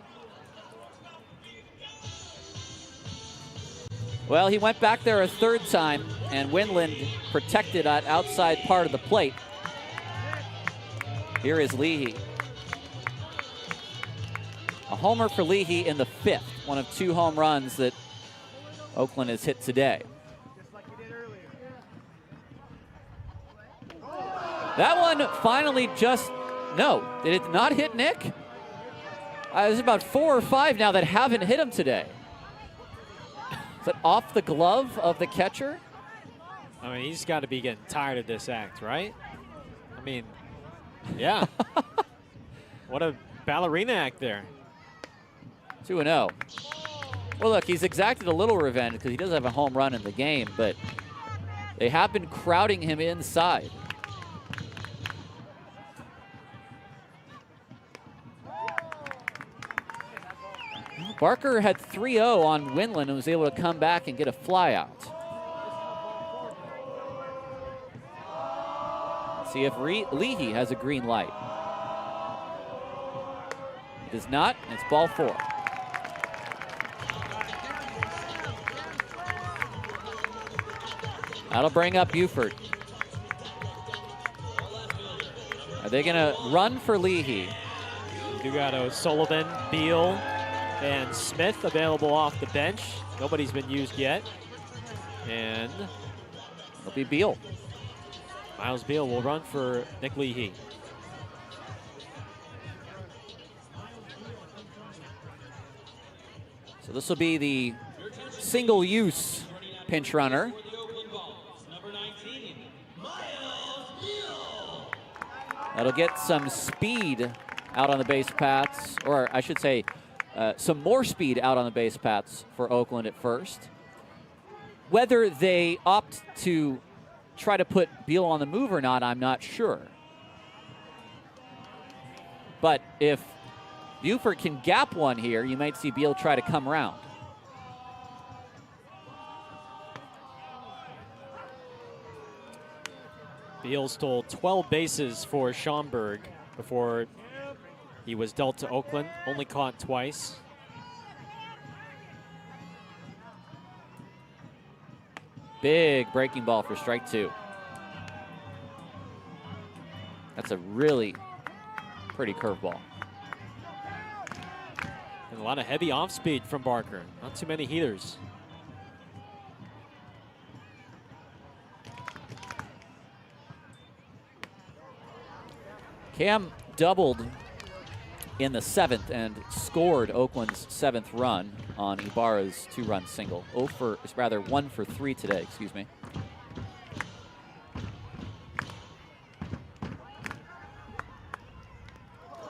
Well, he went back there a third time, and Winland protected that outside part of the plate. Here is Leahy. A homer for Leahy in the 5th, one of 2 home runs that Oakland has hit today. That one finally just, no, did it not hit Nick? There's about 4 or 5 now that haven't hit him today. Is that off the glove of the catcher? I mean, he's got to be getting tired of this act, right? I mean, yeah. What a ballerina act there. 2-0. Well, look, he's exacted a little revenge because he does have a home run in the game, but they have been crowding him inside. Barker had 3-0 on Winland and was able to come back and get a flyout. See if Leahy has a green light. He does not, and it's ball 4. That'll bring up Buford. Are they going to run for Leahy? Dugato, Sullivan, Beal, and Smith available off the bench. Nobody's been used yet. And it'll be Beal. Miles Beal will run for Nick Leahy. So this will be the single-use pinch runner. That'll get some speed out on the base paths, or I should say some more speed out on the base paths for Oakland at first. Whether they opt to try to put Beal on the move or not, I'm not sure. But if Buford can gap one here, you might see Beal try to come around. Beal stole 12 bases for Schaumburg before he was dealt to Oakland, only caught twice. Big breaking ball for strike 2. That's a really pretty curveball. And a lot of heavy off speed from Barker. Not too many heaters. Cam doubled in the 7th and scored Oakland's 7th run on Ibarra's 2-run single. 1 for 3 today, excuse me.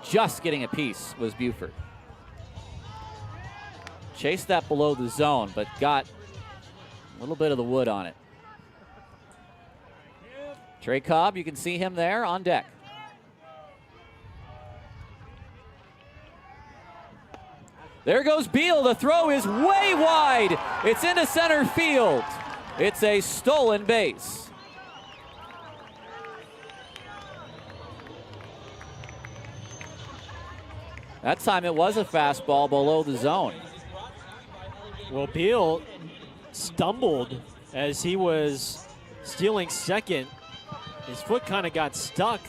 Just getting a piece was Buford. Chased that below the zone, but got a little bit of the wood on it. Trey Cobb, you can see him there on deck. There goes Beal. The throw is way wide. It's into center field. It's a stolen base. That time it was a fastball below the zone. Well, Beal stumbled as he was stealing second. His foot kind of got stuck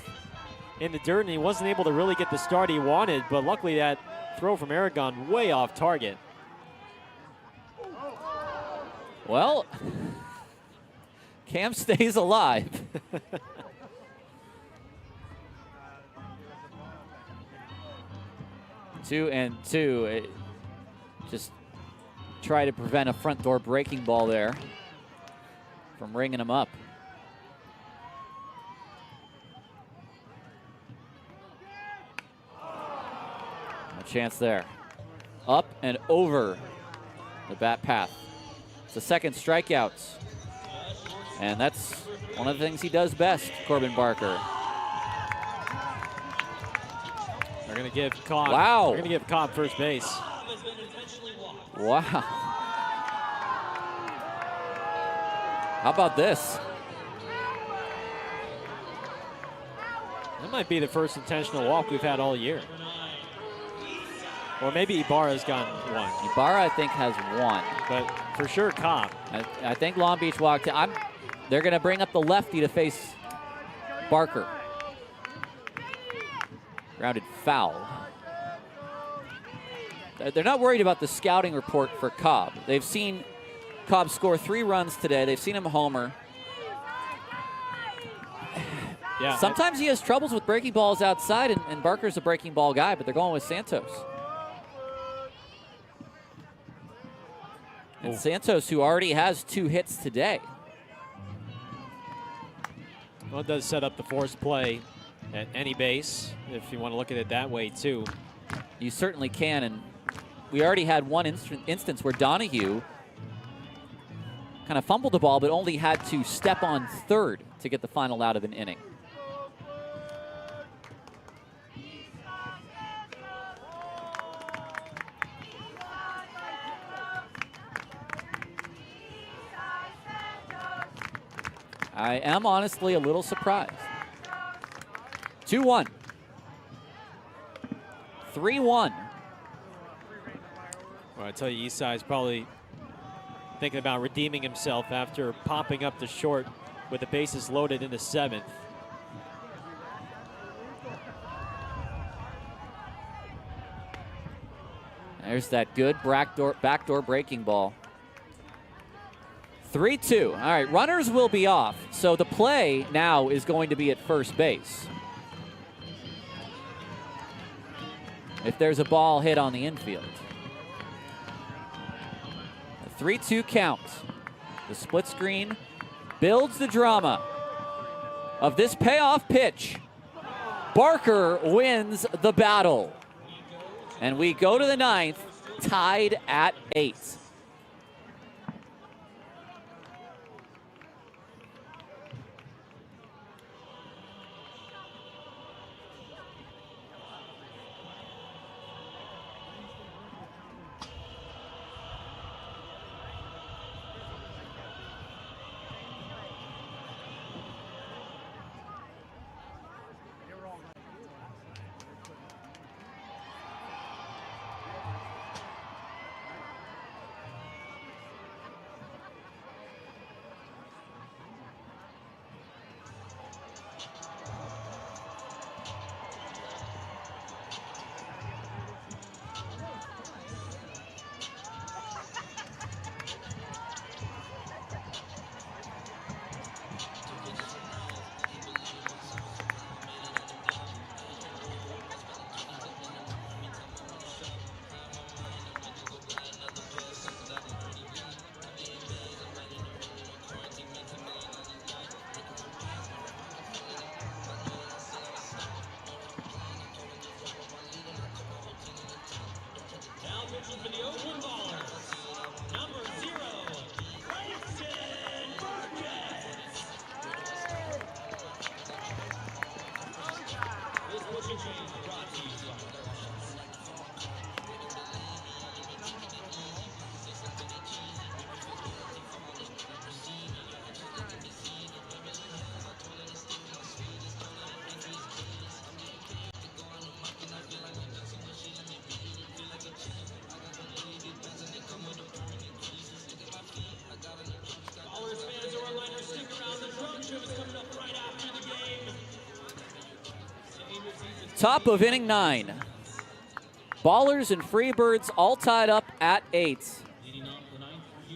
in the dirt, and he wasn't able to really get the start he wanted, but luckily that throw from Aragon way off target. Well, Cam stays alive. 2-2. Just try to prevent a front door breaking ball there from ringing him up. No chance there. Up and over the bat path. It's the second strikeout. And that's one of the things he does best, Corbin Barker. They're going to give Cobb. Wow. They're going to give Cobb first base. Wow. How about this? That might be the first intentional walk we've had all year. Or maybe Ibarra's gotten one. Ibarra, I think, has one. But for sure, Cobb. I think Long Beach walked. They're going to bring up the lefty to face Barker. Grounded foul. They're not worried about the scouting report for Cobb. They've seen Cobb score 3 runs today. They've seen him homer. Yeah. Sometimes he has troubles with breaking balls outside, and Barker's a breaking ball guy, but they're going with Santos. And Santos, who already has 2 hits today. Well, it does set up the force play at any base, if you want to look at it that way, too. You certainly can, and we already had one instance where Donahue kind of fumbled the ball, but only had to step on third to get the final out of an inning. I am honestly a little surprised. 2-1. 3-1. Well, I tell you, Eastside's probably thinking about redeeming himself after popping up the short with the bases loaded in the 7th. There's that good backdoor breaking ball. 3-2. All right, runners will be off. So the play now is going to be at first base. If there's a ball hit on the infield. A 3-2 count. The split screen builds the drama of this payoff pitch. Barker wins the battle. And we go to the 9th, tied at 8. Now pitching for the Oakland Ballers, number 0, Langston Burgess. This pitching change brought to you by Ballers fans or liners, stick around. The drum show is coming up right after the game. Top of inning 9. Ballers and Freebirds all tied up at 8.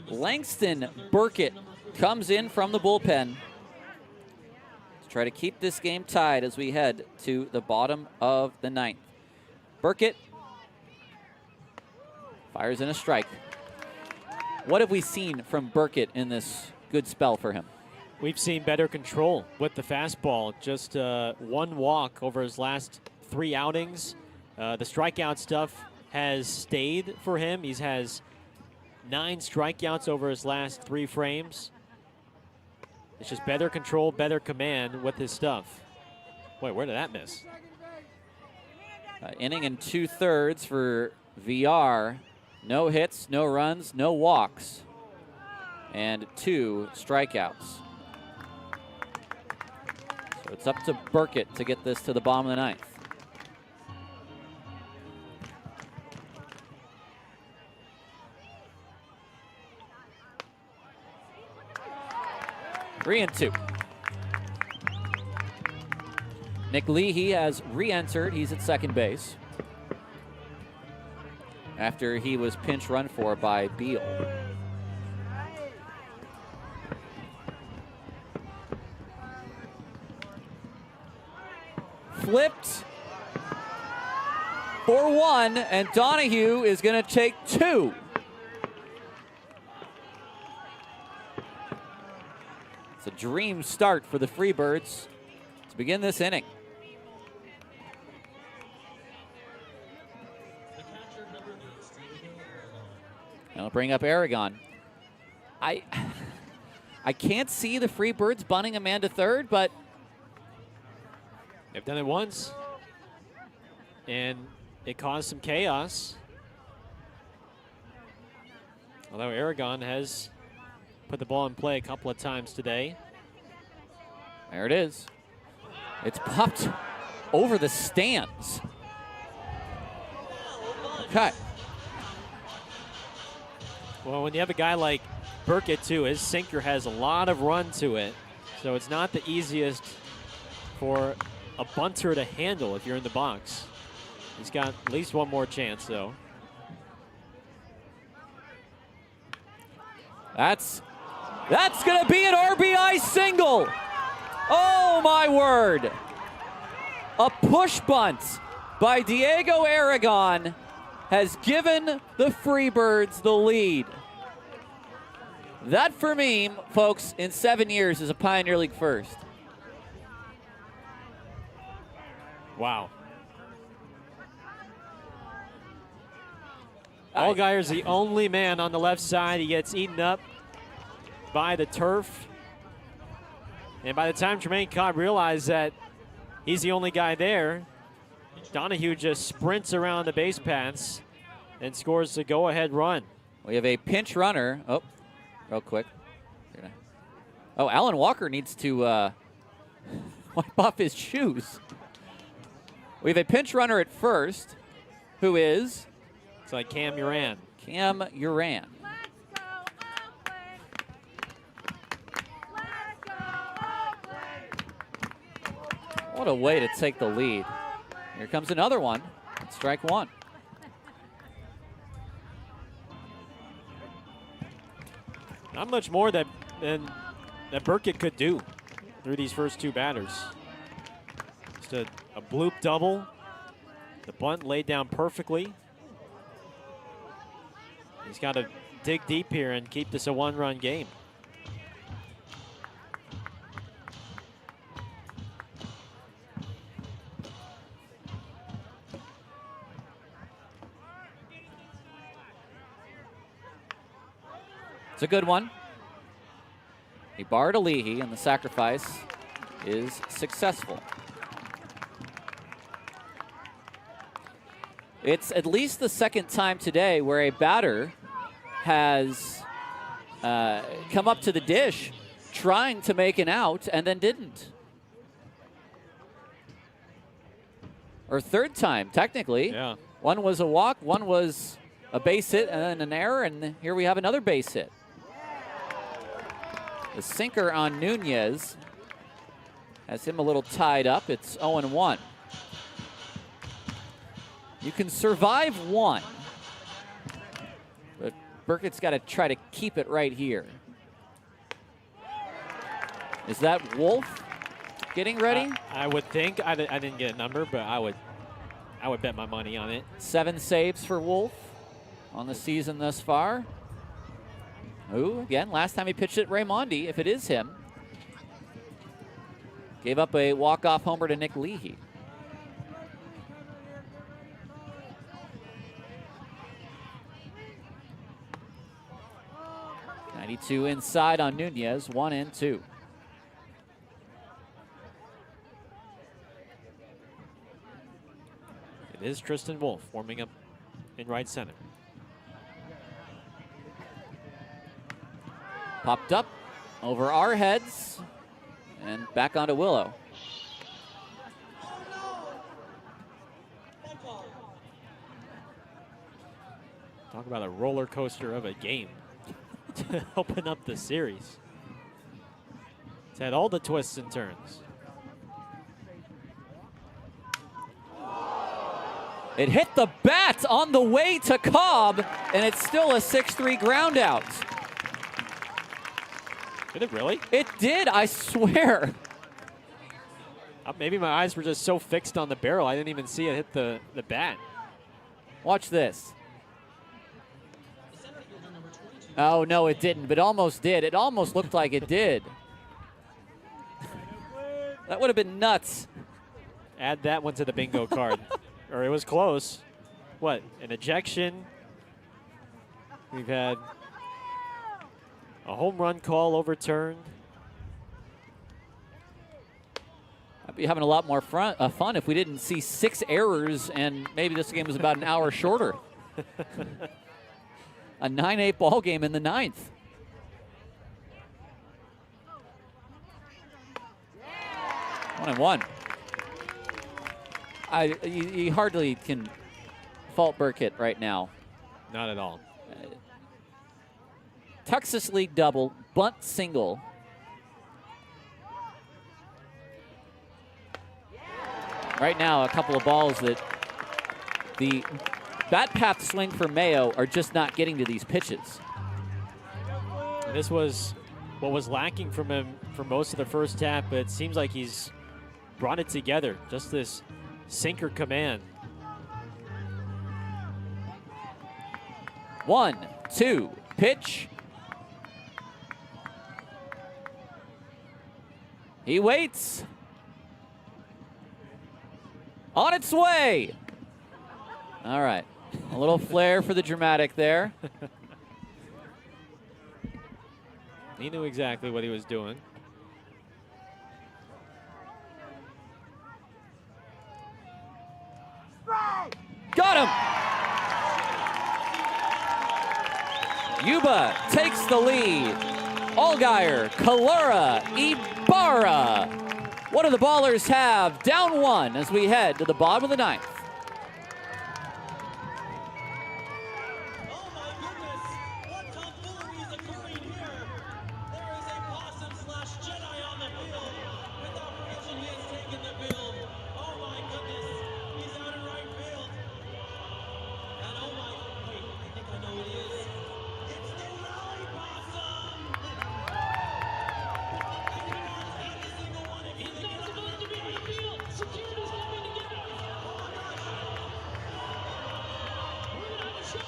Langston Burkett comes in from the bullpen to try to keep this game tied as we head to the bottom of the 9th. Burkett fires in a strike. What have we seen from Burkett in this good spell for him? We've seen better control with the fastball. Just one walk over his last 3 outings. The strikeout stuff has stayed for him. He has 9 strikeouts over his last 3 frames. It's just better control, better command with his stuff. Wait, where did that miss? Inning and 2/3 for VR. No hits, no runs, no walks, and 2 strikeouts. So it's up to Burkett to get this to the bottom of the 9th. Three and 2. Nick Leahy has re-entered. He's at second base after he was pinch run for by Beal. Flipped for 1, and Donahue is going to take 2. It's a dream start for the Freebirds to begin this inning. And I'll bring up Aragon. I can't see the Freebirds bunting a man to third, but they've done it once, and it caused some chaos. Although Aragon has put the ball in play a couple of times today. There it is. It's popped over the stands. Okay. Well, when you have a guy like Burkett, too, his sinker has a lot of run to it. So it's not the easiest for a bunter to handle if you're in the box. He's got at least one more chance, though. That's going to be an RBI single. Oh, my word. A push bunt by Diego Aragon has given the Freebirds the lead. That, for me, folks, in 7 years is a Pioneer League first. Wow. Allgaier's the only man on the left side. He gets eaten up by the turf. And by the time Tremaine Cobb realized that he's the only guy there, Donahue just sprints around the base paths and scores the go-ahead run. We have a pinch runner. Oh, real quick. Oh, Alan Walker needs to wipe off his shoes. We have a pinch runner at first, who is? It's like Cam Uran. Cam Uran. What a way to take the lead. Here comes another one. Strike one. Not much more than that Burkett could do through these first two batters. Just a bloop double. The bunt laid down perfectly. He's got to dig deep here and keep this a one-run game. It's a good one. A bar to Leahy, and the sacrifice is successful. It's at least the second time today where a batter has come up to the dish trying to make an out and then didn't. Or third time, technically. Yeah. One was a walk, one was a base hit, and then an error, and here we have another base hit. The sinker on Nunez has him a little tied up. It's 0-1. You can survive one, but Burkett's got to try to keep it right here. Is that Wolf getting ready? I would think. I didn't get a number, but I would bet my money on it. 7 saves for Wolf on the season thus far. Who, again, last time he pitched at Raimondi, if it is him, gave up a walk-off homer to Nick Leahy. .92 inside on Nunez, 1-2. It is Tristan Wolf warming up in right center. Popped up over our heads and back onto Willow. Talk about a roller coaster of a game to open up the series. It's had all the twists and turns. It hit the bat on the way to Cobb, and it's still a 6-3 ground out. Did it really? It did, I swear. Maybe my eyes were just so fixed on the barrel, I didn't even see it hit the bat. Watch this. Oh, no, it didn't, but almost did. It almost looked like it did. That would have been nuts. Add that one to the bingo card. Or it was close. What, an ejection? We've had a home run call overturned. I'd be having a lot more fun if we didn't see 6 errors and maybe this game was about an hour shorter. A 9-8 ball game in the 9th. One and one. You hardly can fault Burkett right now. Not at all. Texas League double, bunt single. Right now, a couple of balls that the bat path swing for Mayo are just not getting to these pitches. And this was what was lacking from him for most of the first half, but it seems like he's brought it together. Just this sinker command. 1-2, pitch. He waits. On its way. All right. little flair for the dramatic there. He knew exactly what he was doing. Got him! Yuba takes the lead. Allgaier, Kalura, Ibarra. What do the Ballers have? Down 1 as we head to the bottom of the 9th. Oh my goodness, what tomfoolery is occurring here? There is a possum/Jedi on the field. Without question, he has taken the field. Oh my goodness, he's out in right field. And oh my, wait, I think I know who it is. It's the rally possum! Every single one of you. He's not supposed to be on the field. Security's coming to get him. Oh my gosh. We're gonna have a showdown.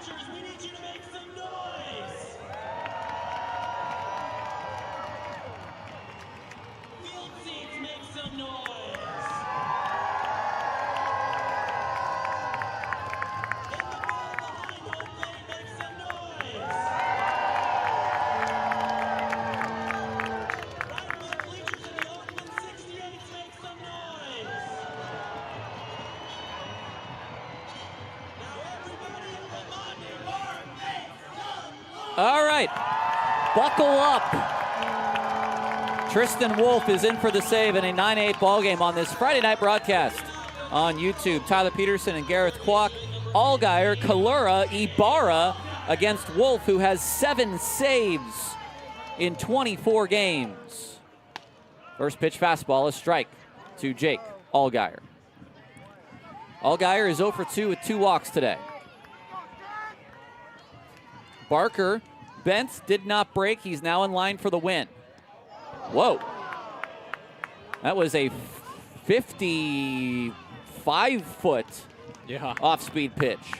Fans, we need you to make some noise for Strawberry. All right, buckle up. Tristan Wolf is in for the save in a 9-8 ball game on this Friday night broadcast on YouTube. Tyler Peterson and Gareth Kwok, Allgaier, Kalura, Ibarra against Wolf, who has 7 saves in 24 games. First pitch fastball, a strike to Jake Allgaier. Allgaier is 0 for 2 with 2 walks today. Barker, Bentz did not break. He's now in line for the win. Whoa. That was a 55-foot off-speed pitch.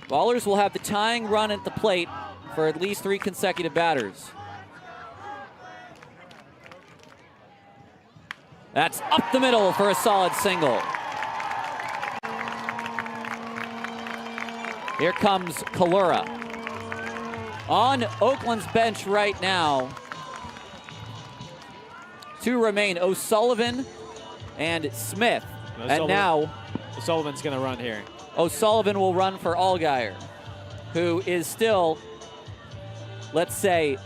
Ballers will have the tying run at the plate for at least 3 consecutive batters. That's up the middle for a solid single. Here comes Kalura. On Oakland's bench right now, 2 remain, O'Sullivan and Smith. And now O'Sullivan's going to run here. O'Sullivan will run for Allgaier, who is still, let's say,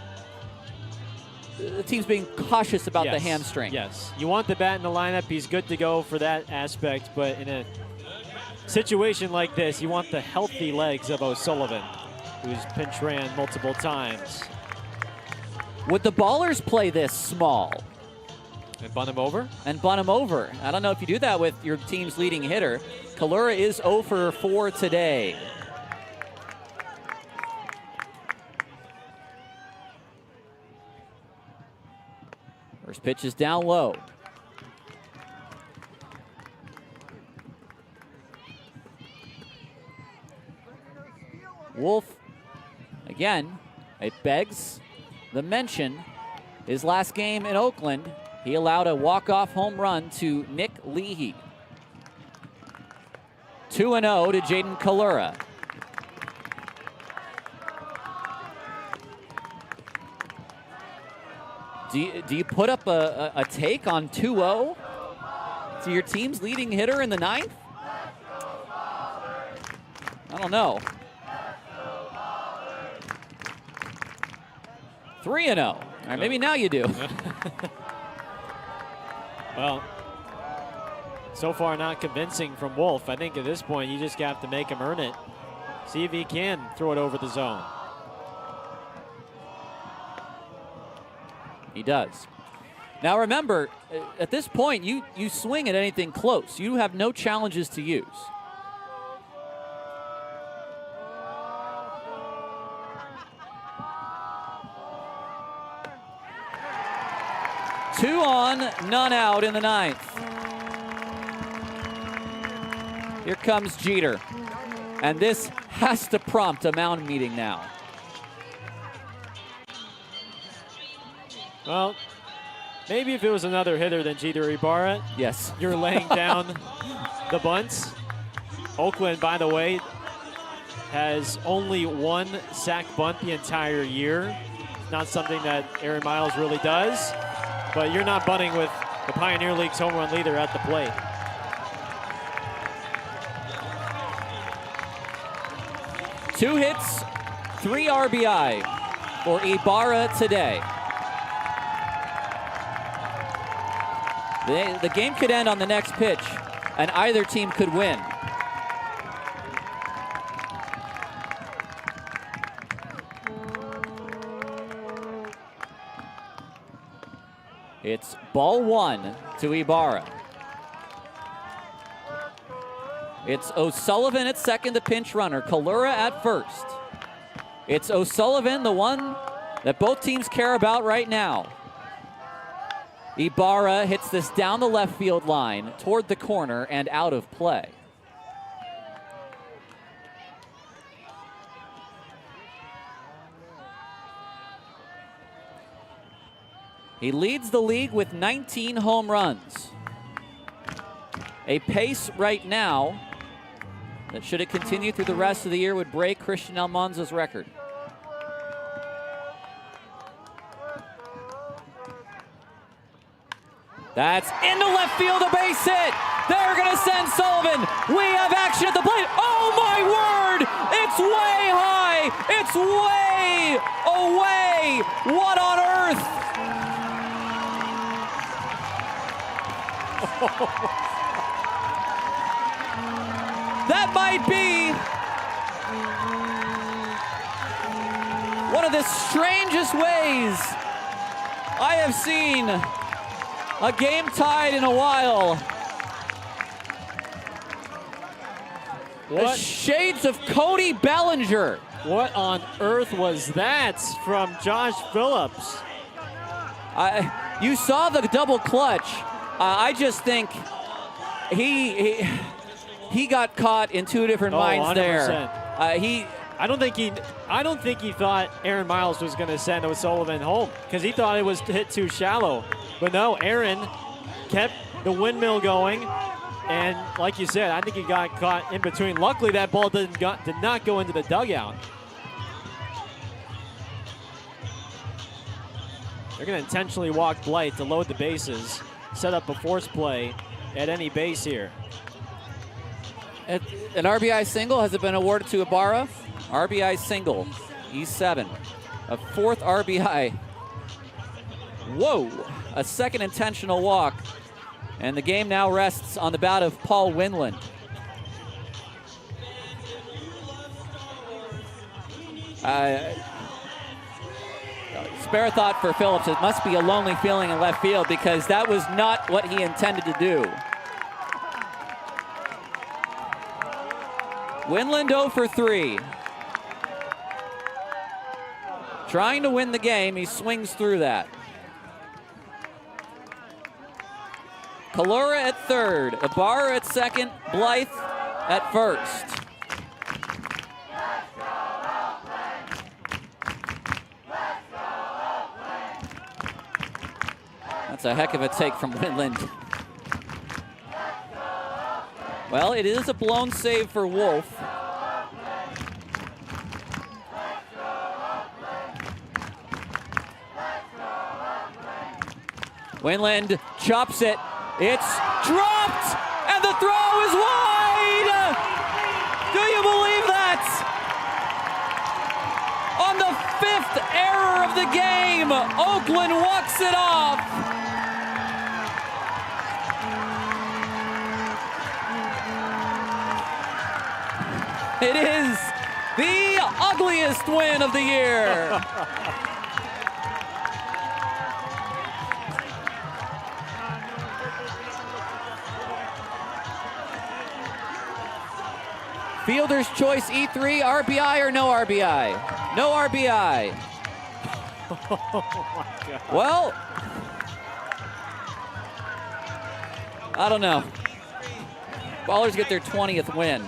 the team's being cautious about the hamstring. Yes, you want the bat in the lineup. He's good to go for that aspect, but in a situation like this, you want the healthy legs of O'Sullivan, who's pinch ran multiple times. Would the Ballers play this small? And bunt him over? And bunt him over. I don't know if you do that with your team's leading hitter. Kalura is 0 for 4 today. First pitch is down low. Wolf, again, it begs the mention. His last game in Oakland, he allowed a walk-off home run to Nick Leahy. 2-0 to Jaden Kalura. Do you put up a take on 2-0 to your team's leading hitter in the 9th? I don't know. 3-0. All right, maybe now you do. Well, so far not convincing from Wolf. I think at this point you just have to make him earn it. See if he can throw it over the zone. He does. Now remember, at this point, you swing at anything close. You have no challenges to use. Two on, none out in the ninth. Here comes Jeter. And this has to prompt a mound meeting now. Well, maybe if it was another hitter than Jeter Ibarra, yes, you're laying down the bunts. Oakland, by the way, has only one sack bunt the entire year. Not something that Aaron Miles really does, but you're not bunting with the Pioneer League's home run leader at the plate. Two hits, 3 RBI for Ibarra today. The game could end on the next pitch, and either team could win. It's ball 1 to Ibarra. It's O'Sullivan at second, the pinch runner. Kalura at first. It's O'Sullivan, the one that both teams care about right now. Ibarra hits this down the left field line toward the corner and out of play. He leads the league with 19 home runs. A pace right now that, should it continue through the rest of the year, would break Christian Almanza's record. That's into left field, a base hit. They're going to send Sullivan. We have action at the plate. Oh my word! It's way high. It's way away. What on earth? That might be one of the strangest ways I have seen a game tied in a while. What? The shades of Cody Bellinger. What on earth was that from Josh Phillips? You saw the double clutch. I just think he got caught in two different minds 100%. there. I don't think he thought Aaron Miles was going to send O'Sullivan home because he thought it was hit too shallow. But no, Aaron kept the windmill going, and like you said, I think he got caught in between. Luckily, that ball did not go into the dugout. They're going to intentionally walk Blight to load the bases, set up a force play at any base here. An RBI single, has it been awarded to Ibarra? RBI single, E7. A fourth RBI. Whoa, a second intentional walk. And the game now rests on the bat of Paul Winland. Spare a thought for Phillips. It must be a lonely feeling in left field because that was not what he intended to do. Winland 0 for 3. Trying to win the game, he swings through that. Kalura at third, Ibarra at second, Blythe at first. That's a heck of a take from Winland. Well, it is a blown save for Wolf. Winland chops it. It's dropped, and the throw is wide! Do you believe that? On the 5th error of the game, Oakland walks it off. It is the ugliest win of the year. Fielder's choice E3, RBI or no RBI? No RBI. Oh my God. Well, I don't know. Ballers get their 20th win.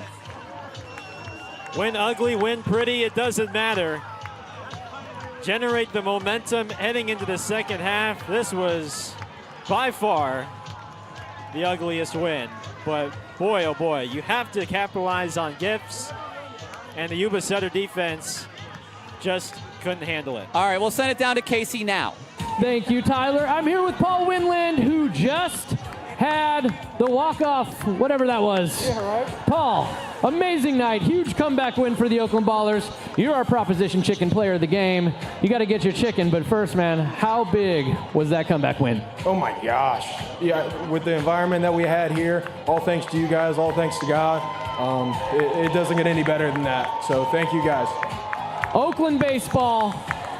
Win ugly, win pretty, it doesn't matter. Generate the momentum heading into the second half. This was by far the ugliest win. But boy, oh boy, you have to capitalize on gifts. And the Yuba Sutter defense just couldn't handle it. All right, we'll send it down to Casey now. Thank you, Tyler. I'm here with Paul Winland, who just had the walk-off, whatever that was. Yeah, right. Paul, amazing night. Huge comeback win for the Oakland Ballers. You're our Proposition Chicken player of the game. You got to get your chicken, but first, man, how big was that comeback win? Oh my gosh. Yeah, with the environment that we had here, all thanks to you guys, all thanks to God, it doesn't get any better than that. So thank you guys. Oakland baseball,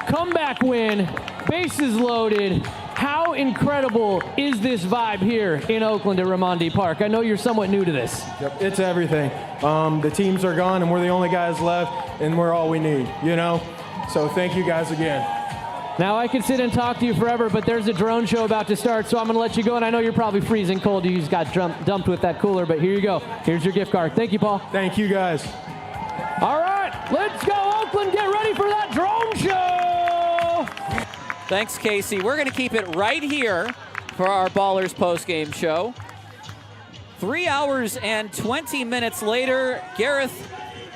comeback win, bases loaded. How incredible is this vibe here in Oakland at Raimondi Park? I know you're somewhat new to this. Yep, it's everything. The teams are gone and we're the only guys left and we're all we need, you know? So thank you guys again. Now I could sit and talk to you forever, but there's a drone show about to start, so I'm gonna let you go, and I know you're probably freezing cold. You just got dumped with that cooler, but here you go. Here's your gift card. Thank you, Paul. Thank you guys. All right, let's go Oakland, get ready for that drone show! Thanks, Casey. We're going to keep it right here for our Ballers postgame show. 3 hours and 20 minutes later, Gareth,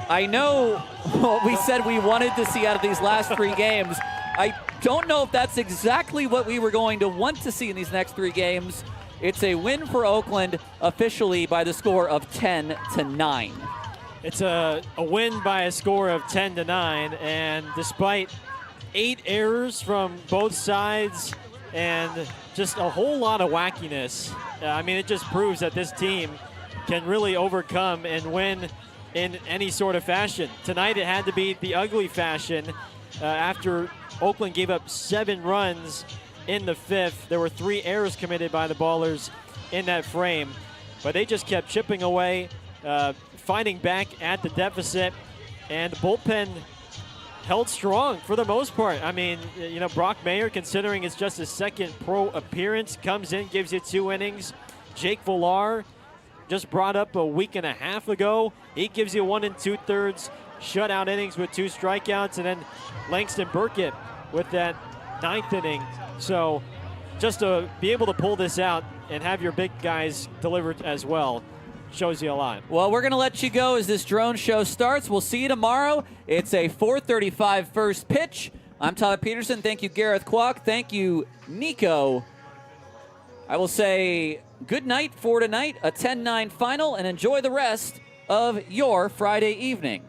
I know what we said we wanted to see out of these last 3 games. I don't know if that's exactly what we were going to want to see in these next 3 games. It's a win for Oakland officially by the score of 10-9. It's a win by a score of 10-9, and despite 8 errors from both sides and just a whole lot of wackiness, I mean, it just proves that this team can really overcome and win in any sort of fashion. Tonight it had to be the ugly fashion after Oakland gave up 7 runs in the 5th. There were 3 errors committed by the Ballers in that frame, but they just kept chipping away, fighting back at the deficit, and the bullpen held strong for the most part. I mean, you know, Brock Mayer, considering it's just his 2nd pro appearance, comes in, gives you 2 innings. Jake Villar, just brought up a week and a half ago, he gives you 1 2/3 shutout innings with 2 strikeouts, and then Langston Burkett with that 9th inning. So just to be able to pull this out and have your big guys delivered as well shows you a lot. Well, we're going to let you go as this drone show starts. We'll see you tomorrow. It's a 4:35 first pitch. I'm Tyler Peterson. Thank you, Gareth Kwok. Thank you, Nico. I will say good night for tonight, a 10-9 final, and enjoy the rest of your Friday evening.